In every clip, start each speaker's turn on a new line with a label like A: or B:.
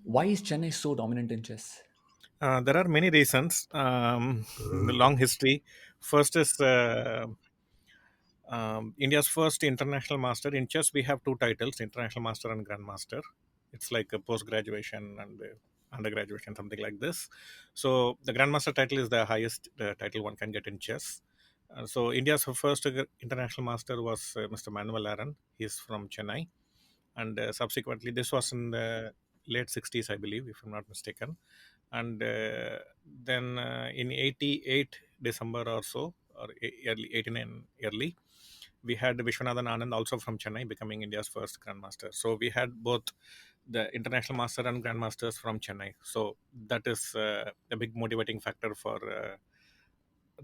A: Why is Chennai so dominant in chess?
B: There are many reasons. The long history. First is India's first international master in chess. We have two titles: international master and grandmaster. It's like a post graduation and undergraduation, something like this. So the grandmaster title is the highest title one can get in chess. So India's first international master was Mr. Manuel Aaron. He's from Chennai, and subsequently this was in the late 60s, I believe, if I'm not mistaken. And then in 88 December or so, or early 89 early, we had Vishwanathan Anand also from Chennai becoming India's first grandmaster. So we had both the international master and grandmasters from Chennai. So that is a big motivating factor for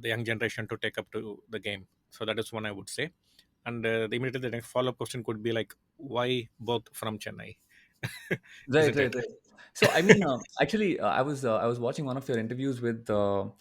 B: the young generation to take up to the game. So that is one I would say. And immediately the next follow-up question could be like, why both from Chennai?
A: Right,
B: Isn't it?
A: right, right. So, I mean, actually, I was watching one of your interviews with Anand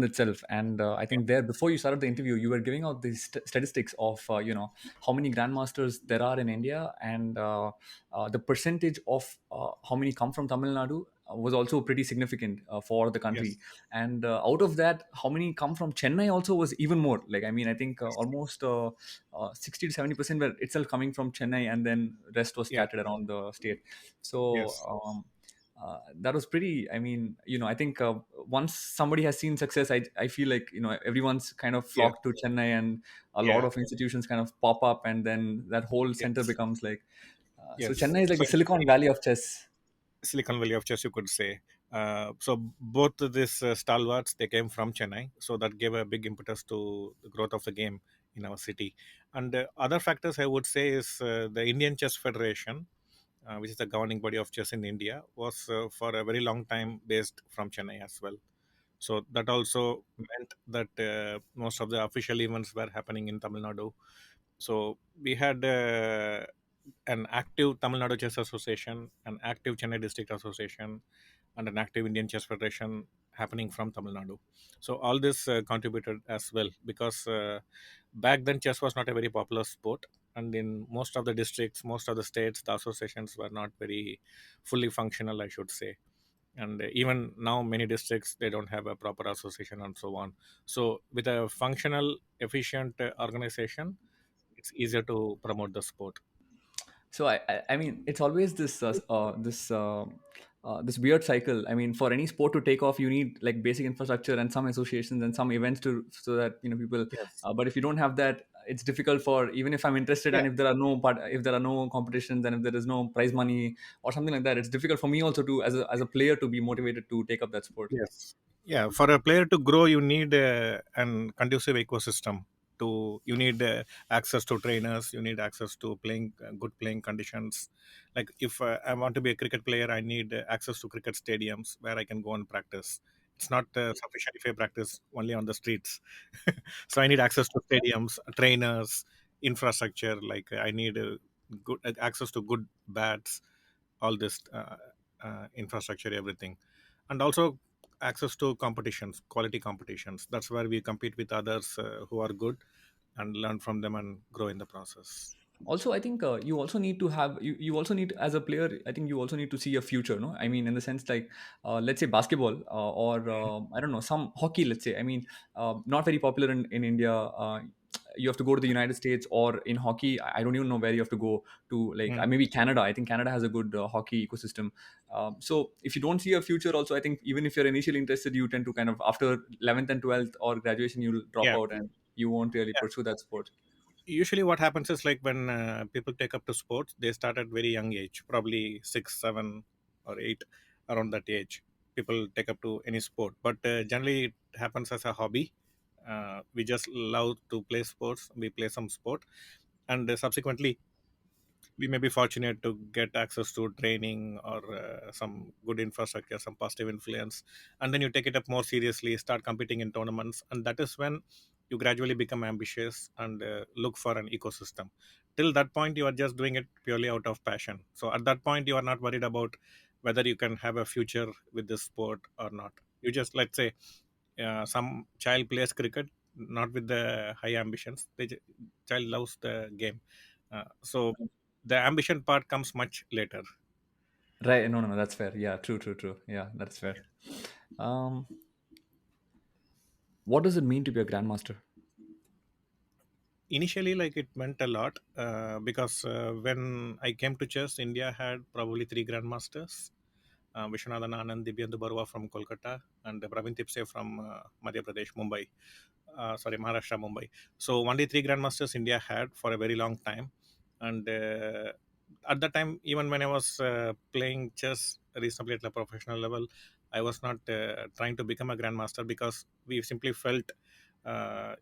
A: itself, and I think there before you started the interview, you were giving out these statistics of how many grandmasters there are in India, and the percentage of how many come from Tamil Nadu was also pretty significant for the country.
B: Yes.
A: And out of that, how many come from Chennai also was even more. Like, I mean, I think almost 60 to 70% were itself coming from Chennai, and then rest was
B: Yeah.
A: scattered around the state. So
B: Yes.
A: that was pretty. I mean, I think once somebody has seen success, I feel like everyone's kind of
B: Yes.
A: flocked to Chennai, and a lot
B: Yeah.
A: of institutions kind of pop up, and then that whole center
B: Yes.
A: becomes like. So
B: Yes.
A: Chennai is like
B: So
A: the Silicon Valley of chess.
B: Silicon Valley of chess, you could say. So both these stalwarts they came from Chennai, so that gave a big impetus to the growth of the game in our city. And other factors I would say is the Indian Chess Federation, which is the governing body of chess in India, was for a very long time based from Chennai as well. So that also meant that most of the official events were happening in Tamil Nadu. So we had an active Tamil Nadu Chess Association, an active Chennai District Association, and an active Indian Chess Federation happening from Tamil Nadu. So all this contributed as well because back then chess was not a very popular sport, and in most of the districts, most of the states, the associations were not very fully functional, I should say. And even now, many districts they don't have a proper association and so on. So with a functional, efficient organization, it's easier to promote the sport.
A: So I mean, it's always this weird cycle. I mean, for any sport to take off, you need like basic infrastructure and some associations and some events to so that people.
B: Yes.
A: But if you don't have that, it's difficult for even if I'm interested,
B: Yeah.
A: and if there are no competitions, and if there is no prize money or something like that, it's difficult for me also to as a player to be motivated to take up that sport.
B: Yes. Yeah. For a player to grow, you need an conducive ecosystem. You need access to trainers. You need access to playing good playing conditions. Like if I want to be a cricket player, I need access to cricket stadiums where I can go and practice. It's not sufficient if I practice only on the streets. So I need access to stadiums, trainers, infrastructure. Like I need good access to good bats, all this infrastructure, everything, and also access to competitions, quality competitions. That's where we compete with others who are good and learn from them and grow in the process.
A: Also, I think you also need to have you also need as a player, I think you also need to see a future, no? I mean, in the sense like let's say basketball or I don't know, some hockey, let's say. I mean, not very popular in India. You have to go to the United States, or in hockey I don't even know where you have to go to, like
B: Mm.
A: maybe Canada. I think Canada has a good hockey ecosystem. So if you don't see a future also, I think even if you're initially interested, you tend to kind of after 11th and 12th or graduation you'll drop
B: Yeah.
A: out and you won't really
B: Yeah.
A: pursue that sport.
B: Usually what happens is like when people take up to sports, they start at very young age, probably 6 7 or 8, around that age people take up to any sport. But generally it happens as a hobby. We just love to play sports, we play some sport, and subsequently we may be fortunate to get access to training or some good infrastructure, some positive influence, and then you take it up more seriously, start competing in tournaments, and that is when you gradually become ambitious and look for an ecosystem. Till that point, you are just doing it purely out of passion. So at that point, you are not worried about whether you can have a future with this sport or not. You just, let's say, some child plays cricket not with the high ambitions. Child loves the game, so the ambition part comes much later.
A: Right. No, no, no. That's fair. Yeah. True. True. True. Yeah. That's fair. Um, what does it mean to be a grandmaster?
B: Initially, like, it meant a lot, because when I came to chess, India had probably three grandmasters: Vishwanathan Anand, Dibyendu Barua from Kolkata, and Praveen Tipse from Madhya Pradesh, Mumbai. Sorry, Maharashtra, Mumbai. So only three grandmasters India had for a very long time, and at that time, even when I was playing chess reasonably at a professional level, I was not trying to become a grandmaster, because we simply felt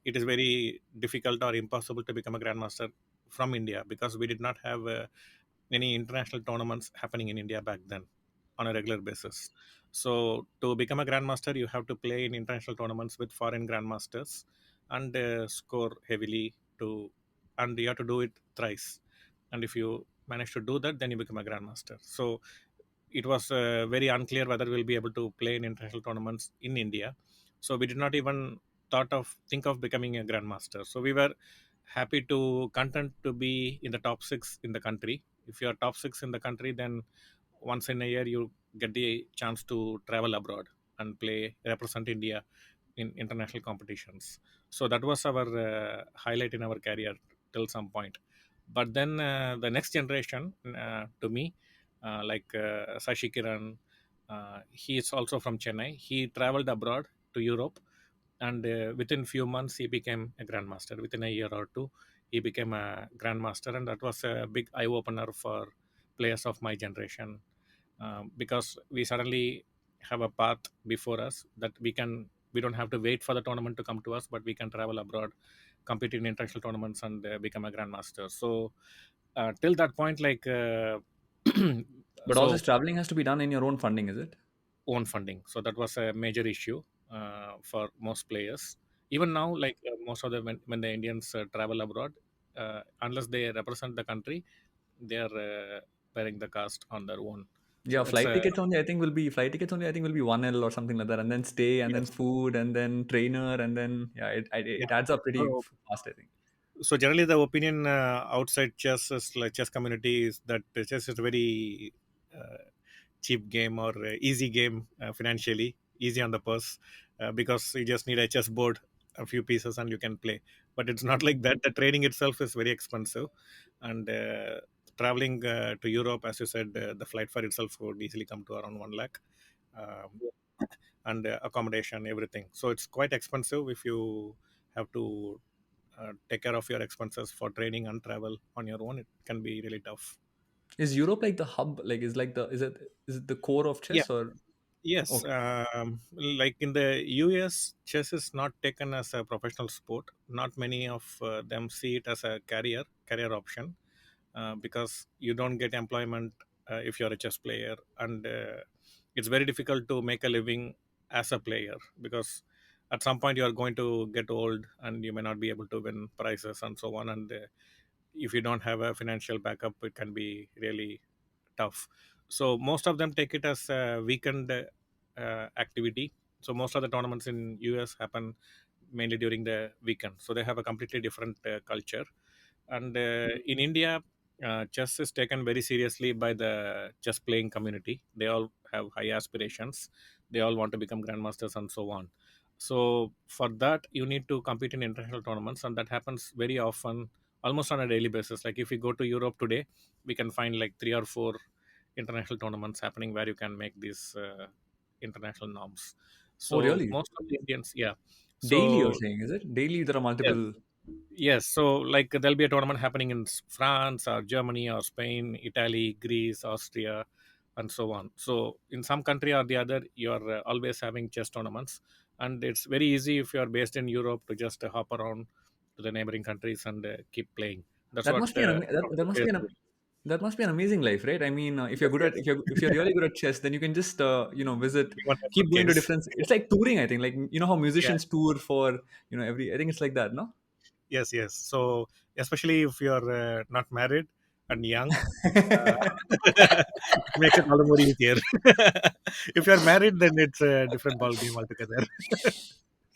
B: it is very difficult or impossible to become a grandmaster from India, because we did not have any international tournaments happening in India back then on a regular basis. So to become a grandmaster, you have to play in international tournaments with foreign grandmasters and score heavily to, and you have to do it thrice. And if you manage to do that, then you become a grandmaster. So it was very unclear whether we'll be able to play in international tournaments in India. So we did not even think of becoming a grandmaster. So we were happy to content to be in the top six in the country. If you are top six in the country, then once in a year you get the chance to travel abroad and play represent India in international competitions. So that was our highlight in our career till some point. But then the next generation, to me, like Sashi Kiran, he is also from Chennai. He traveled abroad to Europe, and within few months he became a grandmaster. Within a year or two, he became a grandmaster, and that was a big eye opener for players of my generation, because we suddenly have a path before us that we don't have to wait for the tournament to come to us, but we can travel abroad, compete in international tournaments, and become a grandmaster. So till that point, like,
A: But all
B: so
A: this traveling has to be done in your own funding, is it?
B: own funding. So that was a major issue for most players. Even now, like, most of the when the Indians travel abroad, unless they represent the country, they are bearing the cost on their own.
A: Yeah,
B: So it's
A: flight
B: a
A: tickets only. I think will be flight tickets only. I think will be 1L or something like that, and then stay, and then
B: yes,
A: food, and then trainer, and then yeah,
B: yeah.
A: it adds up pretty
B: So
A: fast. I think.
B: so generally the opinion outside chess is like chess community is that chess is a very cheap game or easy game, financially easy on the purse, because you just need a chess board, a few pieces, and you can play. But it's not like that. The training itself is very expensive, and traveling to Europe, as you said, the flight fare itself would easily come to around 1 lakh, um, and accommodation, everything. So it's quite expensive if you have to take care of your expenses for training and travel on your own. It can be really tough.
A: Is Europe like the hub? Like, is it the core of
B: Yeah.
A: chess or
B: Yes.
A: okay?
B: Like in the US, chess is not taken as a professional sport. Not many of them see it as a career option, because you don't get employment if you're a chess player, and it's very difficult to make a living as a player, because at some point you are going to get old and you may not be able to win prizes and so on. And if you don't have a financial backup, it can be really tough. So most of them take it as a weekend activity. So most of the tournaments in US happen mainly during the weekend. So they have a completely different culture. And in India, chess is taken very seriously by the chess playing community. They all have high aspirations. They all want to become grandmasters and so on. So for that, you need to compete in international tournaments, and that happens very often, almost on a daily basis. Like if you go to Europe today, we can find like three or four international tournaments happening where you can make these international norms.
A: Oh,
B: So
A: really?
B: most of the Indians, yeah.
A: Daily, you're
B: So
A: saying, is it? Daily, there are
B: yes,
A: multiple.
B: yes. So like there'll be a tournament happening in France or Germany or Spain, Italy, Greece, Austria, and so on. So in some country or the other, you're always having chess tournaments, and it's very easy if you are based in Europe to just hop around to the neighboring countries and keep playing. That's
A: That
B: what
A: must be an that must be
B: players
A: an
B: do.
A: that must be an amazing life, right? I mean, if you're
B: Yes,
A: good at
B: yes.
A: if you're really good at chess, then you can just visit,
B: Even a
A: keep going to
B: suitcase.
A: different. It's like touring, I think. Like how
B: Yeah.
A: musicians tour for every. I think it's like that, no?
B: Yes, yes. So especially if you're not married and young, uh, it makes it all the more easier. If you're married, then it's a different ball game altogether.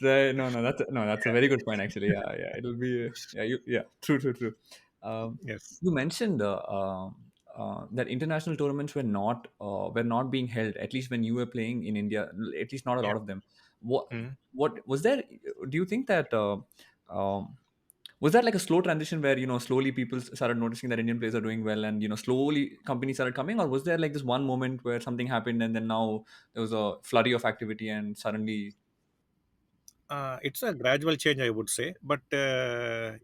A: Right. No, no, that's a very good point actually. Yeah, yeah. It'll be yeah, true, true, true. Um,
B: Yes.
A: you mentioned that international tournaments were not being held, at least when you were playing in India, at least not a
B: Yeah.
A: lot of them. what
B: Mhm.
A: what was there? Do you think that um, was that like a slow transition where slowly people started noticing that Indian players are doing well, and slowly companies started coming, or was there like this one moment where something happened and then now there was a flurry of activity and suddenly?
B: It's a gradual change, I would say. But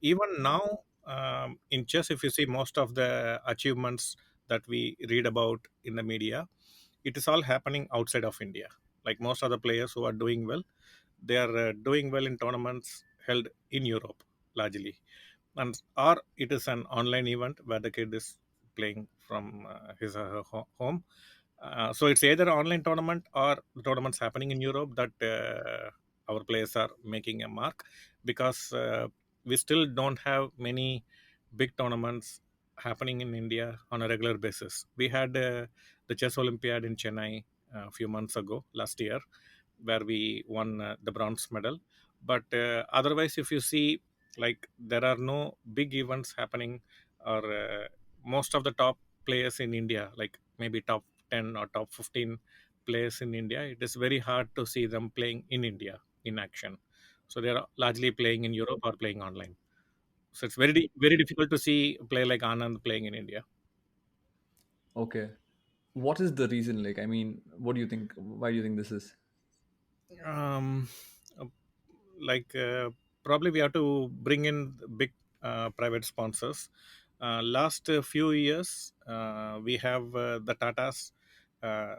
B: even now, in chess, if you see most of the achievements that we read about in the media, it is all happening outside of India. Like most of the players who are doing well, they are doing well in tournaments held in Europe largely, and or it is an online event where the kid is playing from his or her home. So it's either an online tournament or the tournaments happening in Europe that our players are making a mark, because we still don't have many big tournaments happening in India on a regular basis. We had the Chess Olympiad in Chennai a few months ago, last year, where we won the bronze medal. But otherwise, if you see, like, there are no big events happening, or most of the top players in India, like maybe top 10 or top 15 players in India, it is very hard to see them playing in India in action. So they're largely playing in Europe or playing online. So it's very difficult to see a player like Anand playing in India.
A: Okay, what is the reason? Like, I mean, what do you think? Why do you think this is?
B: Um, uh, Probably we have to bring in big private sponsors. Last few years, we have the Tatas. Uh,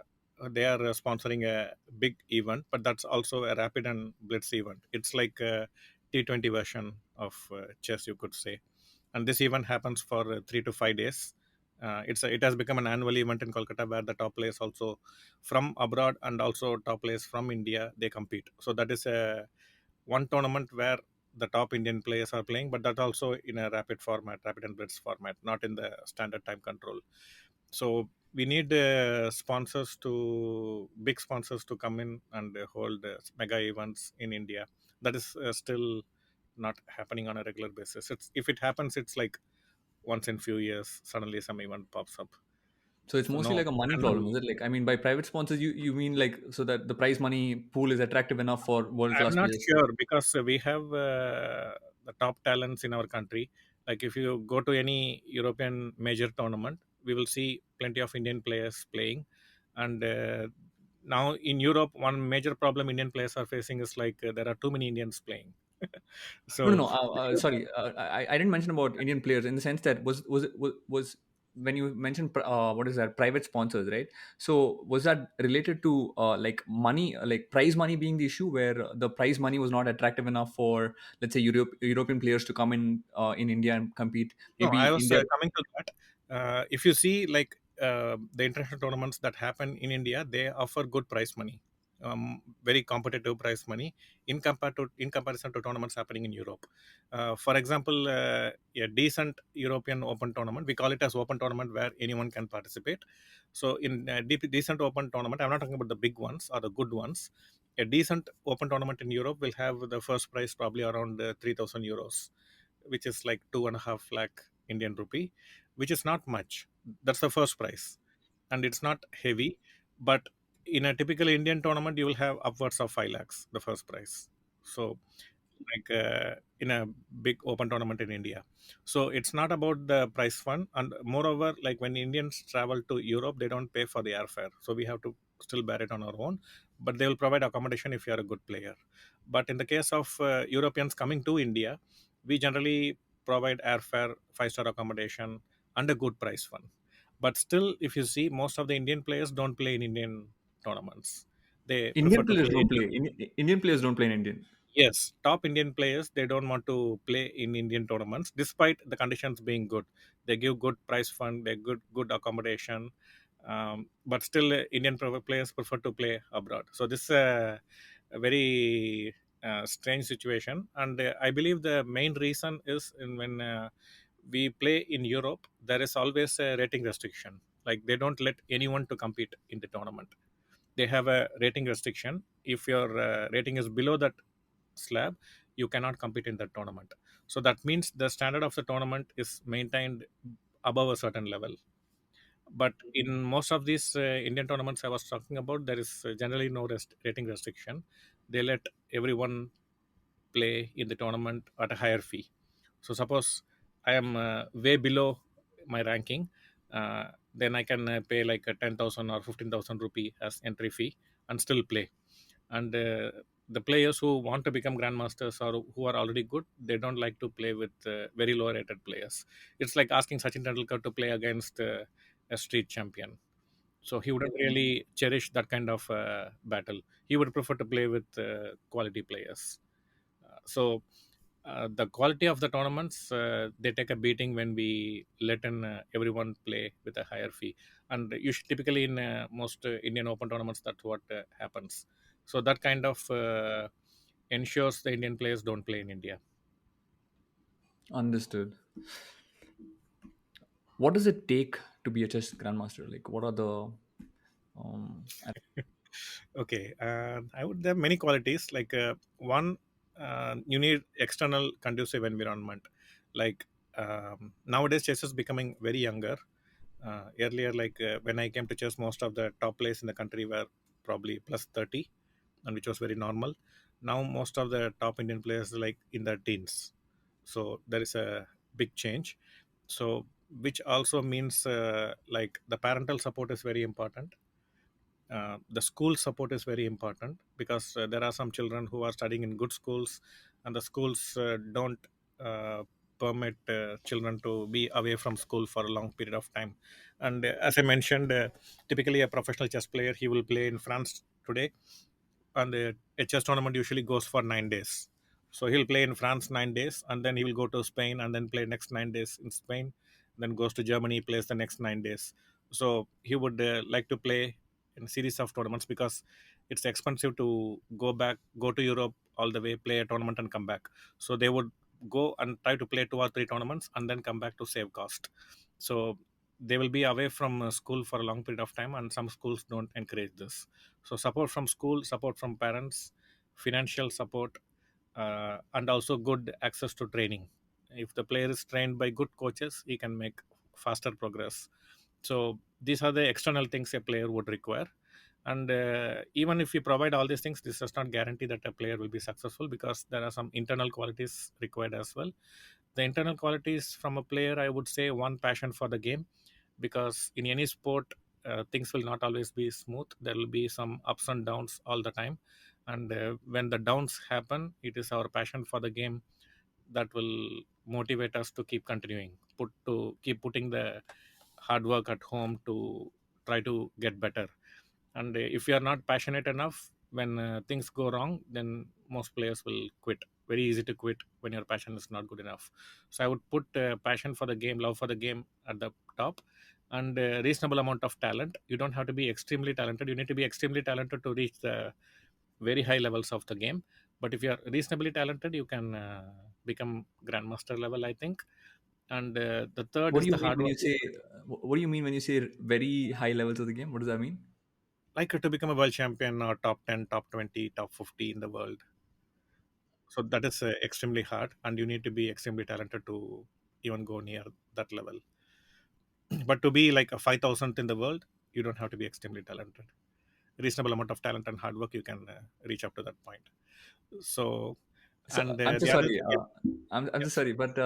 B: they are sponsoring a big event, but that's also a rapid and blitz event. It's like a T20 version of chess, you could say. And this event happens for 3 to 5 days. It has become an annual event in Kolkata where the top players also from abroad and also top players from India, they compete. So that is a one tournament where the top Indian players are playing, but that also in a rapid format, rapid and blitz format, not in the standard time control. So we need big sponsors to come in and hold mega events in India. That is still not happening on a regular basis. If it happens, it's like once in few years, suddenly some event pops up.
A: So it's
B: So
A: mostly
B: no
A: like a money
B: annual.
A: problem, is it? Like, I mean, by private sponsors, you mean like so that the prize money pool is attractive enough for world
B: I'm
A: class
B: not
A: players?
B: sure, because we have the top talents in our country. Like if you go to any European major tournament, we will see plenty of Indian players playing. And now in Europe, one major problem Indian players are facing is like there are too many Indians playing.
A: No, no,
B: So
A: no. Sorry, I didn't mention about Indian players in the sense that was when you mentioned what is that, private sponsors, right? So was that related to like money, like prize money being the issue, where the prize money was not attractive enough for, let's say, European players to come in India and compete?
B: no,
A: Maybe
B: I was
A: India.
B: coming to that. If you see, like the international tournaments that happen in India, they offer good prize money, very competitive prize money in comparison to tournaments happening in Europe. For example, a decent European Open tournament, we call it as Open tournament where anyone can participate. So in a decent Open tournament, I'm not talking about the big ones or the good ones. A decent Open tournament in Europe will have the first prize probably around 3,000 euros, which is like 2.5 lakh Indian rupee, which is not much. That's the first prize, and it's not heavy. But in a typical Indian tournament, you will have upwards of 5 lakhs, the first prize. So like in a big open tournament in India. So it's not about the prize fund, and moreover, like when Indians travel to Europe, they don't pay for the airfare, so we have to still bear it on our own. But they will provide accommodation if you are a good player. But in the case of Europeans coming to India, we generally provide airfare, five-star accommodation, and a good prize fund. But still, if you see, most of the Indian players don't play in Indian tournaments. They prefer
A: Indian
B: to
A: players
B: play
A: don't
B: in
A: play. Indian players don't play in Indian.
B: Yes, top Indian players, they don't want to play in Indian tournaments despite the conditions being good. They give good prize fund, they good accommodation, but still Indian players prefer to play abroad. So this is a very strange situation, and I believe the main reason is when we play in Europe, there is always a rating restriction. Like they don't let anyone to compete in the tournament. They have a rating restriction. If your rating is below that slab, you cannot compete in that tournament. So that means the standard of the tournament is maintained above a certain level. But in most of these Indian tournaments I was talking about, there is generally no rating restriction. They let everyone play in the tournament at a higher fee. So suppose I am way below my ranking, then I can pay like a 10,000 or 15,000 rupee as entry fee and still play. And the players who want to become grandmasters or who are already good, they don't like to play with very low rated players. It's like asking Sachin Tendulkar to play against a street champion. So he wouldn't really cherish that kind of battle. He would prefer to play with quality players. So the quality of the tournaments, they take a beating when we let in everyone play with a higher fee. And usually typically in most Indian open tournaments, that's what happens. So that kind of ensures the Indian players don't play in India.
A: Understood. What does it take to be a chess grandmaster? Like, what are the I
B: Okay, I would there are many qualities. Like one, you need external conducive environment. Like nowadays, chess is becoming very younger. Earlier, like when I came to chess, most of the top players in the country were probably plus 30, and which was very normal. Now, most of the top Indian players are like in their teens. So there is a big change. So which also means like the parental support is very important. The school support is very important because there are some children who are studying in good schools, and the schools don't uh, permit children to be away from school for a long period of time. And as I mentioned, typically a professional chess player, he will play in France today, and a chess tournament usually goes for 9 days. So he'll play in France 9 days, and then he will go to Spain and then play next 9 days in Spain, then goes to Germany, plays the next 9 days. So he would like to play in a series of tournaments because it's expensive to go to Europe all the way, play a tournament and come back. So they would go and try to play 2 or 3 tournaments and then come back to save cost. So they will be away from school for a long period of time, and some schools don't encourage this. So support from school, support from parents, financial support, and also good access to training. If the player is trained by good coaches, he can make faster progress. So these are the external things a player would require. And even if we provide all these things, this does not guarantee that a player will be successful because there are some internal qualities required as well. The internal qualities from a player, I would say, one, passion for the game, because in any sport, things will not always be smooth. There will be some ups and downs all the time. And when the downs happen, it is our passion for the game that will motivate us to keep continuing, to keep putting the hard work at home to try to get better. And if you are not passionate enough, when things go wrong, then most players will quit. Very easy to quit when your passion is not good enough. So I would put passion for the game, love for the game at the top, and reasonable amount of talent. You don't have to be extremely talented. You need to be extremely talented to reach the very high levels of the game. But if you are reasonably talented, you can become grandmaster level, I think. And the third
A: what
B: is
A: do you
B: the
A: mean
B: hard
A: when
B: work.
A: you say what do you mean when you say very high levels of the game? What does that mean?
B: Like to become a world champion or top 10, top 20, top 50 in the world. So that is extremely hard, and you need to be extremely talented to even go near that level. But to be like a 5,000th in the world, you don't have to be extremely talented. Reasonable amount of talent and hard work, you can reach up to that point. So,
A: So
B: and
A: I'm so
B: the other
A: sorry.
B: thing is,
A: I'm so
B: yes,
A: sorry, but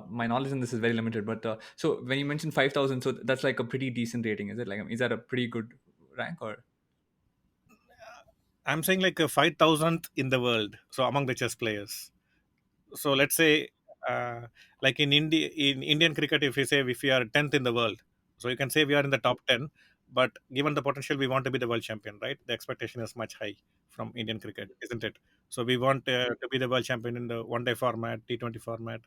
A: my knowledge in this is very limited. But so when you mentioned 5,000, so that's like a pretty decent rating, is it? Like, is that a pretty good rank or?
B: I'm saying like a 5,000th in the world. So among the chess players. So let's say uh, like in Indian cricket, if we say if we are 10th in the world, so you can say we are in the top 10, but given the potential, we want to be the world champion, right? The expectation is much high from Indian cricket, isn't it? So we want to be the world champion in the one day format, T20 format,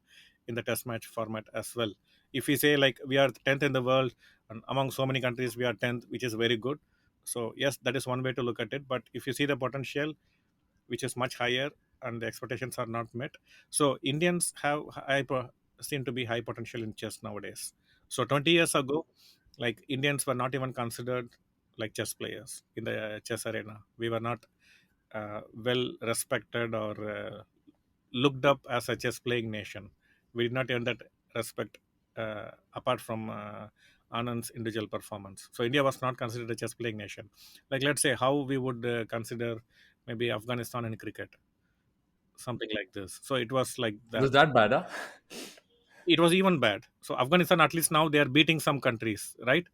B: in the test match format as well. If we say like we are 10th in the world, and among so many countries we are 10th, which is very good. So yes, that is one way to look at it. But if you see the potential, which is much higher, and the expectations are not met. So Indians have seem to be high potential in chess nowadays. So 20 years ago, like Indians were not even considered like chess players in the chess arena. We were not well respected or looked up as a chess playing nation. We did not earn that respect apart from Anand's individual performance. So India was not considered a chess playing nation. Like, let's say how we would consider maybe Afghanistan in cricket, something like this. So it was like
A: It
B: that.
A: was that bad, huh?
B: It was even bad. So Afghanistan, at least now they are beating some countries, right?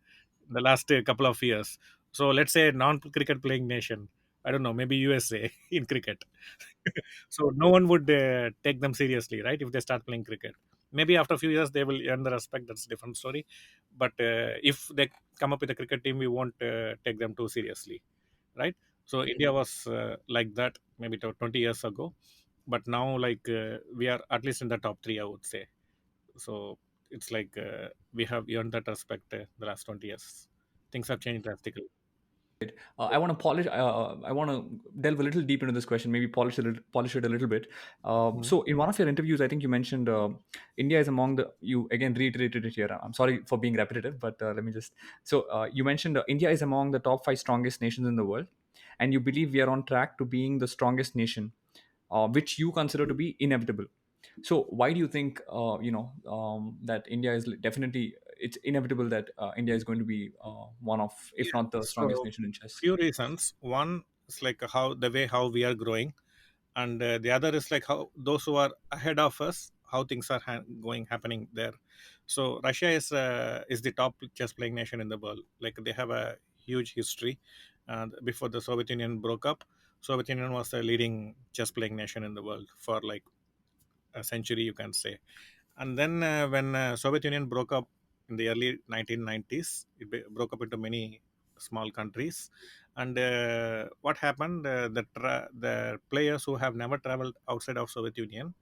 B: The last couple of years. So let's say non-cricket playing nation. I don't know, maybe USA in cricket. So no one would take them seriously, right? If they start playing cricket, maybe after a few years they will earn the respect. That's a different story. But if they come up with a cricket team, we won't take them too seriously, right? So India was like that maybe 20 years ago, but now like we are at least in the top three, I would say. So it's like we have earned that respect the last 20 years. Things have changed drastically.
A: I want to polish. I want to delve a little deep into this question. Maybe polish it a little bit.
B: Mhm.
A: So, in one of your interviews, I think you mentioned India is among the. You again reiterated it here. I'm sorry for being repetitive, but let me just. So, you mentioned India is among the top five strongest nations in the world, and you believe we are on track to being the strongest nation, which you consider to be inevitable. So, why do you think that India is definitely it's inevitable that India is going to be one of, if
B: Yeah.
A: not the strongest
B: So
A: nation in chess?
B: few reasons. One is like how the way how we are growing, and the other is like how those who are ahead of us, how things are going happening there. So Russia is the top chess playing nation in the world. Like they have a huge history. And before the Soviet Union broke up, Soviet Union was the leading chess playing nation in the world for like a century, you can say. And then when Soviet Union broke up in the early 1990s, it broke up into many small countries. And what happened? The players who have never traveled outside of Soviet Union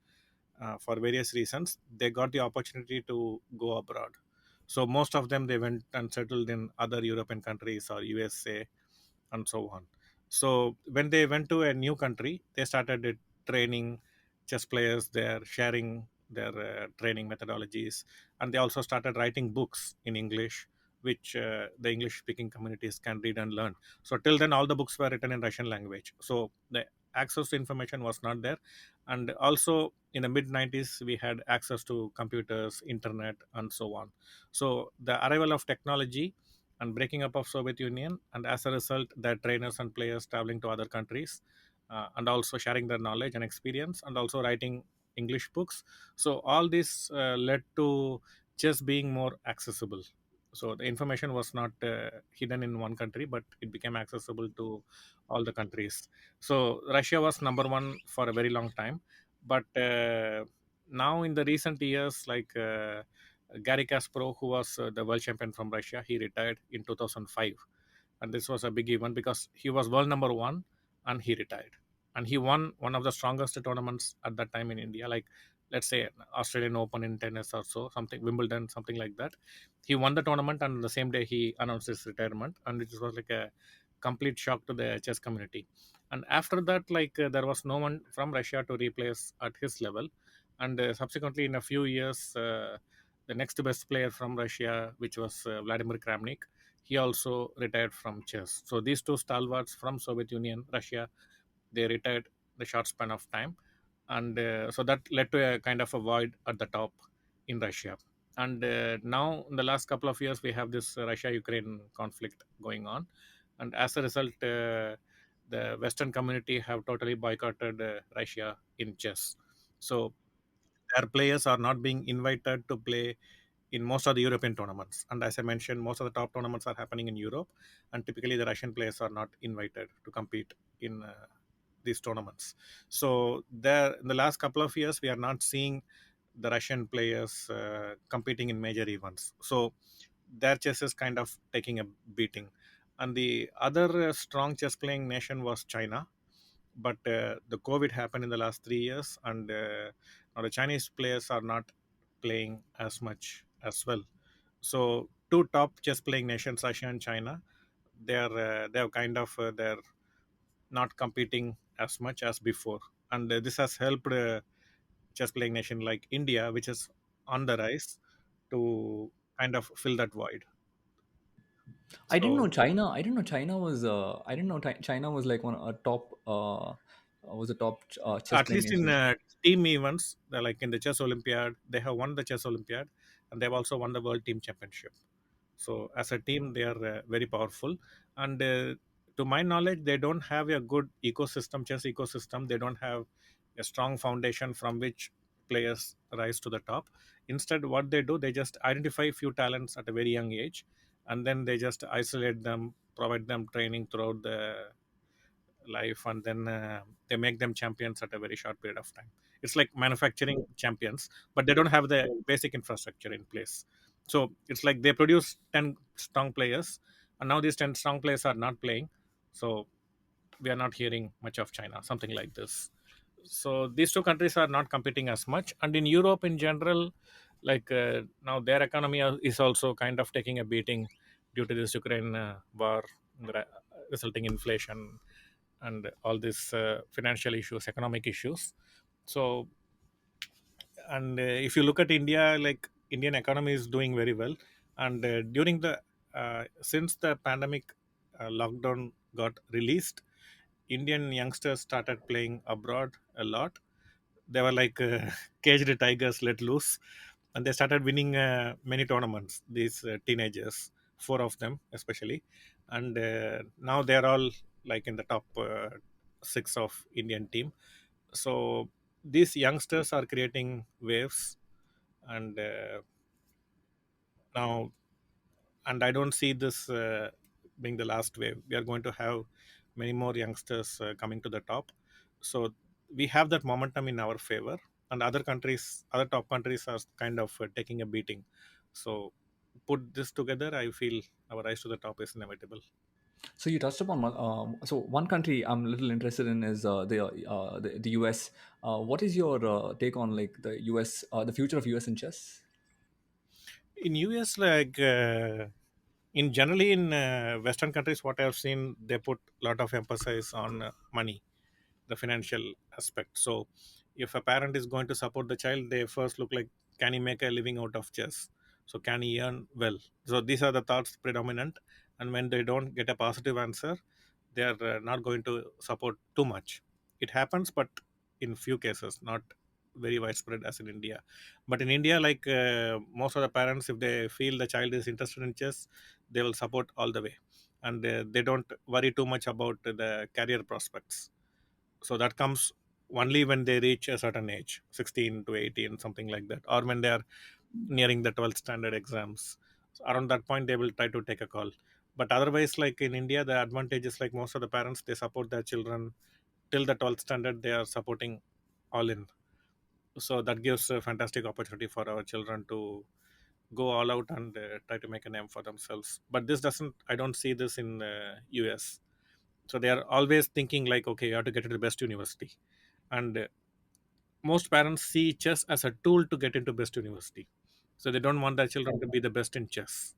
B: for various reasons, they got the opportunity to go abroad. So most of them they went and settled in other European countries or USA and so on. So when they went to a new country, they started training chess players there, sharing their training methodologies, and they also started writing books in English, which the English speaking communities can read and learn. So till then, all the books were written in Russian language. So the access to information was not there, and also in the mid 90s we had access to computers, internet, and so on. So the arrival of technology and breaking up of Soviet Union, and as a result, their trainers and players traveling to other countries, and also sharing their knowledge and experience, and also writing English books. So all this led to chess being more accessible. So the information was not hidden in one country, but it became accessible to all the countries. So Russia was number one for a very long time, but now in the recent years, like Gary Kasparov, who was the world champion from Russia, he retired in 2005, and this was a big event because he was world number one and he retired, and he won one of the strongest tournaments at that time in India, like let's say Australian Open in tennis or so, something Wimbledon, something like that. He won the tournament, and the same day he announced his retirement, and it was like a complete shock to the chess community. And after that, like there was no one from Russia to replace at his level, and subsequently in a few years. The next best player from Russia, which was Vladimir Kramnik, he also retired from chess. So these two stalwarts from Soviet Union, Russia, they retired the short span of time, and so that led to a kind of a void at the top in Russia. And now, in the last couple of years, we have this Russia-Ukraine conflict going on, and as a result, the Western community have totally boycotted Russia in chess. So their players are not being invited to play in most of the European tournaments. And as I mentioned, most of the top tournaments are happening in Europe, and typically the Russian players are not invited to compete in these tournaments. So there, in the last couple of years, we are not seeing the Russian players competing in major events. So their chess is kind of taking a beating. And the other strong chess playing nation was China, but the COVID happened in the last 3 years, and now the Chinese players are not playing as much as well. So two top chess playing nations, Russia and China, they're kind of they're not competing as much as before, and this has helped chess playing nation like India, which is on the rise, to kind of fill that void.
A: I didn't know
B: So
A: China. I didn't know China was. I didn't know China was like one a top. Was a top chess
B: at
A: playing
B: least in
A: nation.
B: team events, like in the chess Olympiad, they have won the chess Olympiad, and they've also won the world team championship. So as a team, they are very powerful. And to my knowledge, they don't have a good ecosystem, chess ecosystem. They don't have a strong foundation from which players rise to the top. Instead, what they do, they just identify few talents at a very young age, and then they just isolate them, provide them training throughout the life, and then they make them champions at a very short period of time. It's like manufacturing champions, but they don't have the basic infrastructure in place. So it's like they produce 10 strong players, and now these 10 strong players are not playing. So we are not hearing much of China, something like this. So these two countries are not competing as much. And in Europe in general, like now their economy is also kind of taking a beating due to this Ukraine war, re- resulting inflation and all these financial issues, economic issues. So, and if you look at India, like Indian economy is doing very well. And during the since the pandemic lockdown got released, Indian youngsters started playing abroad a lot. They were like caged tigers let loose, and they started winning many tournaments, these teenagers, four of them especially. And now they're all like in the top six of Indian team. So these youngsters are creating waves. And now, and I don't see this being the last wave. We are going to have many more youngsters coming to the top. So we have that momentum in our favor, and other countries, other top countries are kind of taking a beating. So put this together, I feel our rise to the top is inevitable.
A: So you touched upon so one country I'm a little interested in is the US. What is your take on like the US, the future of US in chess?
B: In US, like in generally in Western countries, what I've seen, they put a lot of emphasis on money, the financial aspect. So if a parent is going to support the child, they first look like, can he make a living out of chess? So can he earn well? So these are the thoughts predominant. And when they don't get a positive answer, they are not going to support too much. It happens, but in few cases, not very widespread as in India. But in India, like most of the parents, if they feel the child is interested in chess, they will support all the way. And they don't worry too much about the career prospects. So that comes only when they reach a certain age, 16 to 18, something like that, or when they are nearing the 12th standard exams. So around that point, they will try to take a call. But otherwise, like in India, the advantage is like most of the parents, they support their children till the 12th standard. They are supporting all in. So that gives a fantastic opportunity for our children to go all out and try to make a name for themselves. But this doesn't, I don't see this in US. So they are always thinking like, okay, you have to get into the best university. And most parents see chess as a tool to get into best university. So they don't want their children to be the best in chess.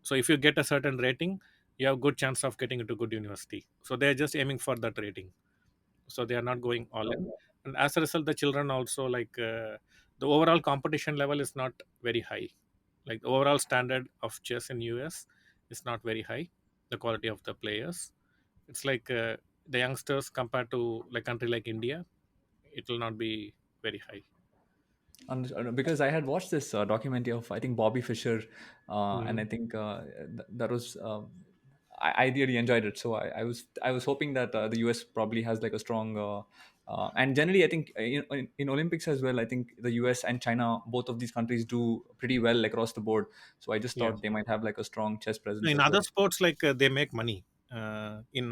B: So if you get a certain rating, you have good chance of getting into good university. So they're just aiming for that rating. So they are not going all in. And as a result, the children also like the overall competition level is not very high. Like the overall standard of chess in US is not very high. The quality of the players, it's like the youngsters compared to like country like India, it will not be very high.
A: And because I had watched this documentary of I think Bobby Fischer, and I
B: Mhm.
A: think that was I really enjoyed it. So I was hoping that the US probably has like a strong and generally I think in Olympics as well. I think the US and China, both of these countries do pretty well across the board. So I just
B: Yeah.
A: thought they might have like a strong chess presence
B: In
A: as well.
B: other sports, like they make money. In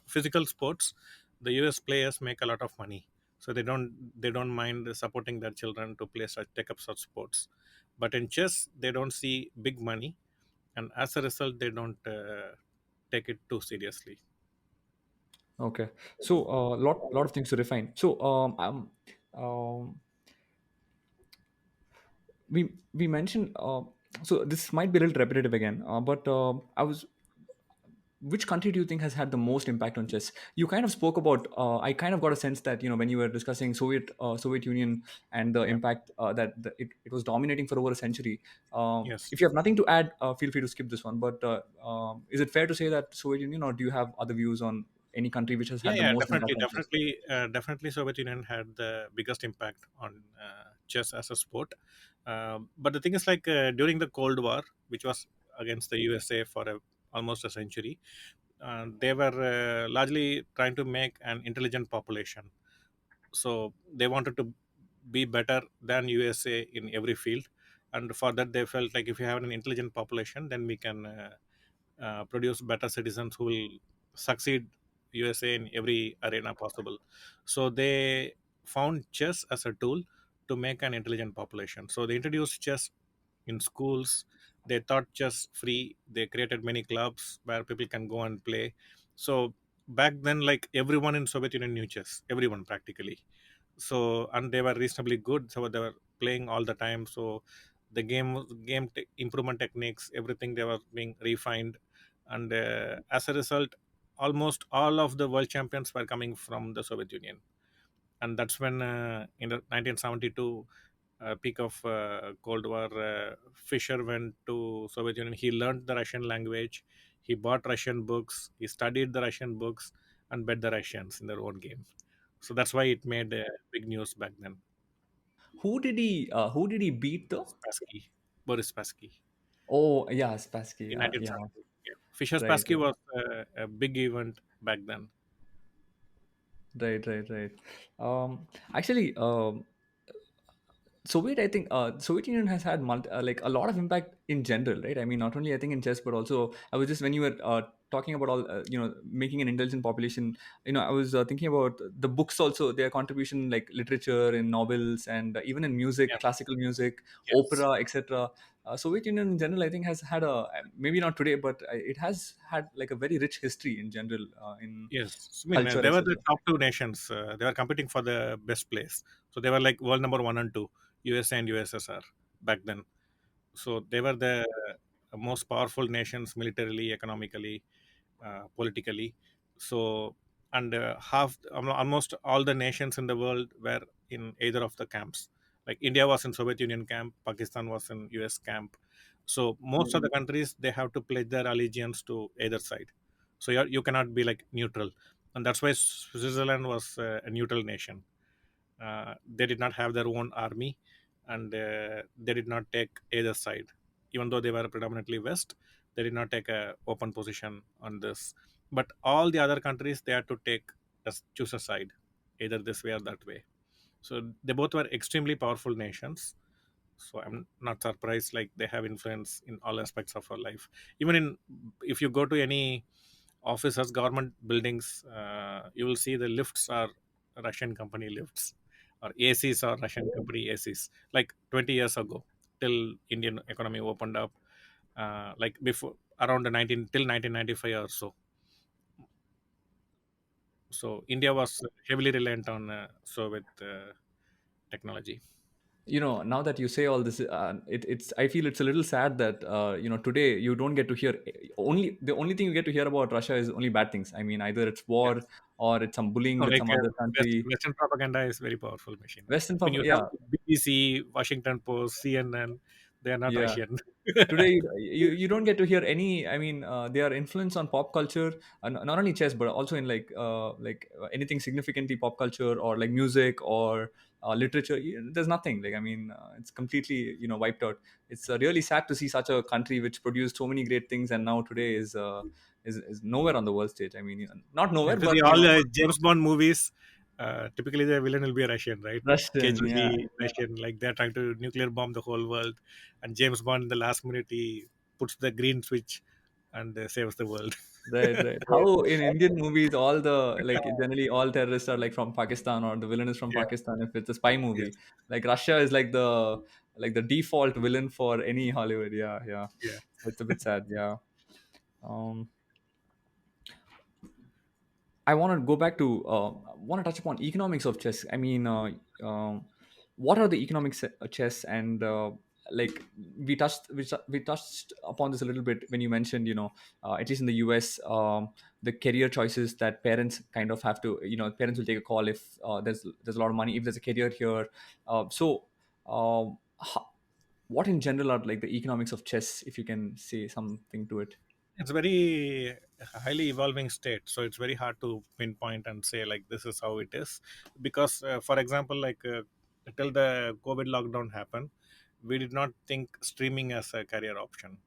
B: physical sports, the US players make a lot of money, so they don't mind supporting their children to play such take up such sports. But in chess, they don't see big money, and as a result, they don't take it too seriously.
A: Okay, so lot of things to refine. So um, we mentioned so this might be a little repetitive again, but I was which country do you think has had the most impact on chess? You kind of spoke about I kind of got a sense that when you were discussing Soviet Union and the
B: Yeah.
A: impact it was dominating for over a century.
B: Yes.
A: If you have nothing to add, feel free to skip this one, but is it fair to say that Soviet Union, or do you have other views on any country which has
B: Yeah,
A: had the
B: yeah,
A: most impact
B: definitely,
A: on chess?
B: definitely. Soviet Union had the biggest impact on chess as a sport. But the thing is, like during the Cold War, which was against the USA for almost a century. They were largely trying to make an intelligent population. So they wanted to be better than USA in every field, and for that they felt like if you have an intelligent population, then we can produce better citizens who will succeed USA in every arena possible. So they found chess as a tool to make an intelligent population. So they introduced chess in schools. They taught chess free. They created many clubs where people can go and play. So back then, like everyone in Soviet Union knew chess, everyone practically. So and they were reasonably good, so they were playing all the time. So the improvement techniques, everything, they were being refined. And as a result, almost all of the world champions were coming from the Soviet Union. And that's when in the 1972 peak of Cold War, Fischer went to Soviet Union. He learned the Russian language, he bought Russian books, he studied the Russian books, and bet the Russians in their own game. So that's why it made big news back then.
A: Who did he beat though?
B: Spassky, Boris Spassky,
A: Oh yeah, Spassky.
B: in
A: Yeah,
B: 1970. Yeah. Fischer
A: right,
B: Spassky was a big event back then.
A: right. Actually, Soviet, I think Soviet Union has had like a lot of impact in general, right? I mean, not only I think in chess, but also I was just when you were talking about all making an intelligent population. I was thinking about the books also, their contribution, like literature and novels, and even in music,
B: Yeah.
A: classical music,
B: Yes.
A: opera, etc. Soviet Union in general, I think, has had a maybe not today, but it has had like a very rich history in general in
B: Yes, I mean
A: culture,
B: they were the
A: etc.
B: top two nations. They were competing for the best place, so they were like world number one and two, USA and USSR back then. So they were the most powerful nations militarily, economically, politically. So and almost all the nations in the world were in either of the camps. Like India was in Soviet Union camp, Pakistan was in US camp. So most of the countries, they have to pledge their allegiance to either side. So you cannot be like neutral, and that's why Switzerland was a neutral nation. They did not have their own army, and they did not take either side. Even though they were predominantly West, they did not take a open position on this. But all the other countries, they had to choose a side, either this way or that way. So they both were extremely powerful nations. So I'm not surprised, like they have influence in all aspects of our life. Even in, if you go to any offices, government buildings, you will see the lifts are Russian company lifts, or ACs are Russian company ACs. Like 20 years ago, till Indian economy opened up, like before around the 19 till 1995 or so. So India was heavily reliant on Soviet technology.
A: Now that you say all this, it's I feel it's a little sad that today you don't get to hear only the only thing you get to hear about Russia is only bad things. I mean, either it's war
B: Yes.
A: or it's some bullying
B: No,
A: with
B: like
A: some other country.
B: Western propaganda is very powerful machine. When you have
A: Yeah,
B: BBC, Washington Post, CNN, they are not
A: yeah.
B: Russian.
A: Today you don't get to hear any. I mean, their influence on pop culture, not only chess but also in anything significantly pop culture or like music or literature. There's nothing, like, I mean, it's completely wiped out. It's really sad to see such a country which produced so many great things and now today is nowhere on the world stage. I mean, not nowhere,
B: If you see
A: but
B: all James Bond movies, typically the villain will be a Russian, right?
A: Russian, yeah.
B: KGB Russian, like they're trying to nuclear bomb the whole world, and James Bond in the last minute he puts the green switch and saves the world.
A: Right. How in Indian movies, all the like generally all terrorists are like from Pakistan or the villain is from
B: Yeah.
A: Pakistan if it's a spy
B: Yes.
A: movie. Like Russia is like the default villain for any Hollywood. Yeah, yeah.
B: Yeah.
A: So it's a bit sad. Yeah. Um, I want to go back to want to touch upon economics of chess. I mean, what are the economics of chess and like we touched upon this a little bit when you mentioned at least in the US the career choices that parents kind of have to parents will take a call if there's a lot of money if there's a career here. So ho- what in general are like the economics of chess if you can say something to it?
B: It's very highly evolving state, so it's very hard to pinpoint and say like this is how it is. Because for example, like till the COVID lockdown happened, we did not think streaming as a career option.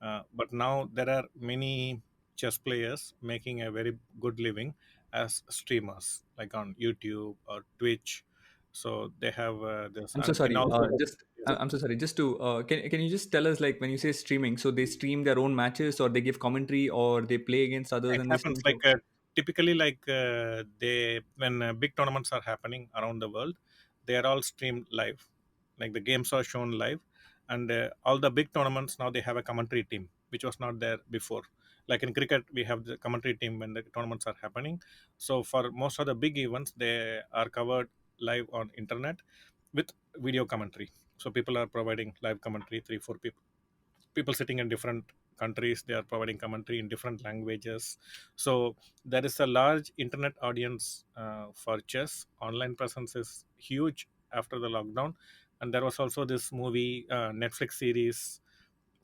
B: But now there are many chess players making a very good living as streamers, like on YouTube or Twitch. So they have this,
A: I'm so
B: and in
A: sorry.
B: also,
A: I'm so sorry. Just to can you just tell us, like, when you say streaming, so they stream their own matches, or they give commentary, or they play against others
B: it
A: and they
B: happens
A: stream.
B: like
A: So
B: typically like they when big tournaments are happening around the world, they are all streamed live, like the games are shown live. And all the big tournaments now, they have a commentary team, which was not there before. Like in cricket, we have the commentary team when the tournaments are happening. So for most of the big events, they are covered live on internet with video commentary. So people are providing live commentary, 3 4 people sitting in different countries, they are providing commentary in different languages. So there is a large internet audience for chess. Online presence is huge after the lockdown. And there was also this movie, Netflix series,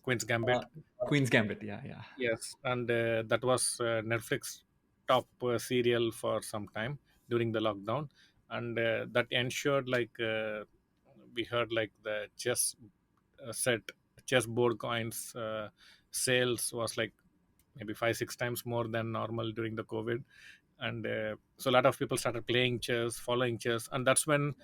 B: Queen's Gambit.
A: Queen's Gambit, yeah, yeah.
B: Yes, and that was Netflix top serial for some time during the lockdown. And that ensured like we heard like the chess set chess board coins sales was like maybe 5 6 times more than normal during the COVID. And so a lot of people started playing chess, following chess, and that's when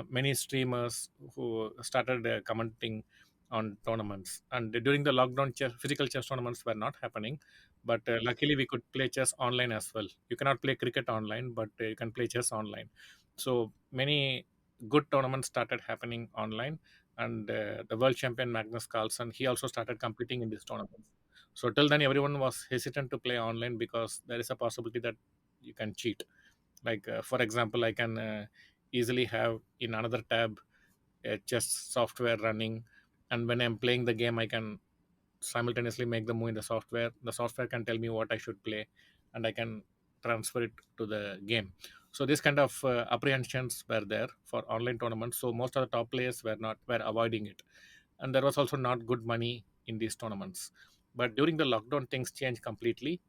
B: many streamers who started commenting on tournaments. And during the lockdown, physical chess tournaments were not happening, but luckily we could play chess online as well. You cannot play cricket online, but you can play chess online. So many good tournaments started happening online. And the world champion Magnus Carlsen, he also started competing in these tournaments. So till then, everyone was hesitant to play online because there is a possibility that you can cheat. Like for example, I can easily have in another tab a chess software running, and when I'm playing the game, I can simultaneously make the move in the software. The software can tell me what I should play, and I can transfer it to the game. So this kind of apprehensions were there for online tournaments. So most of the top players were avoiding it, and there was also not good money in these tournaments. But during the lockdown, things changed completely.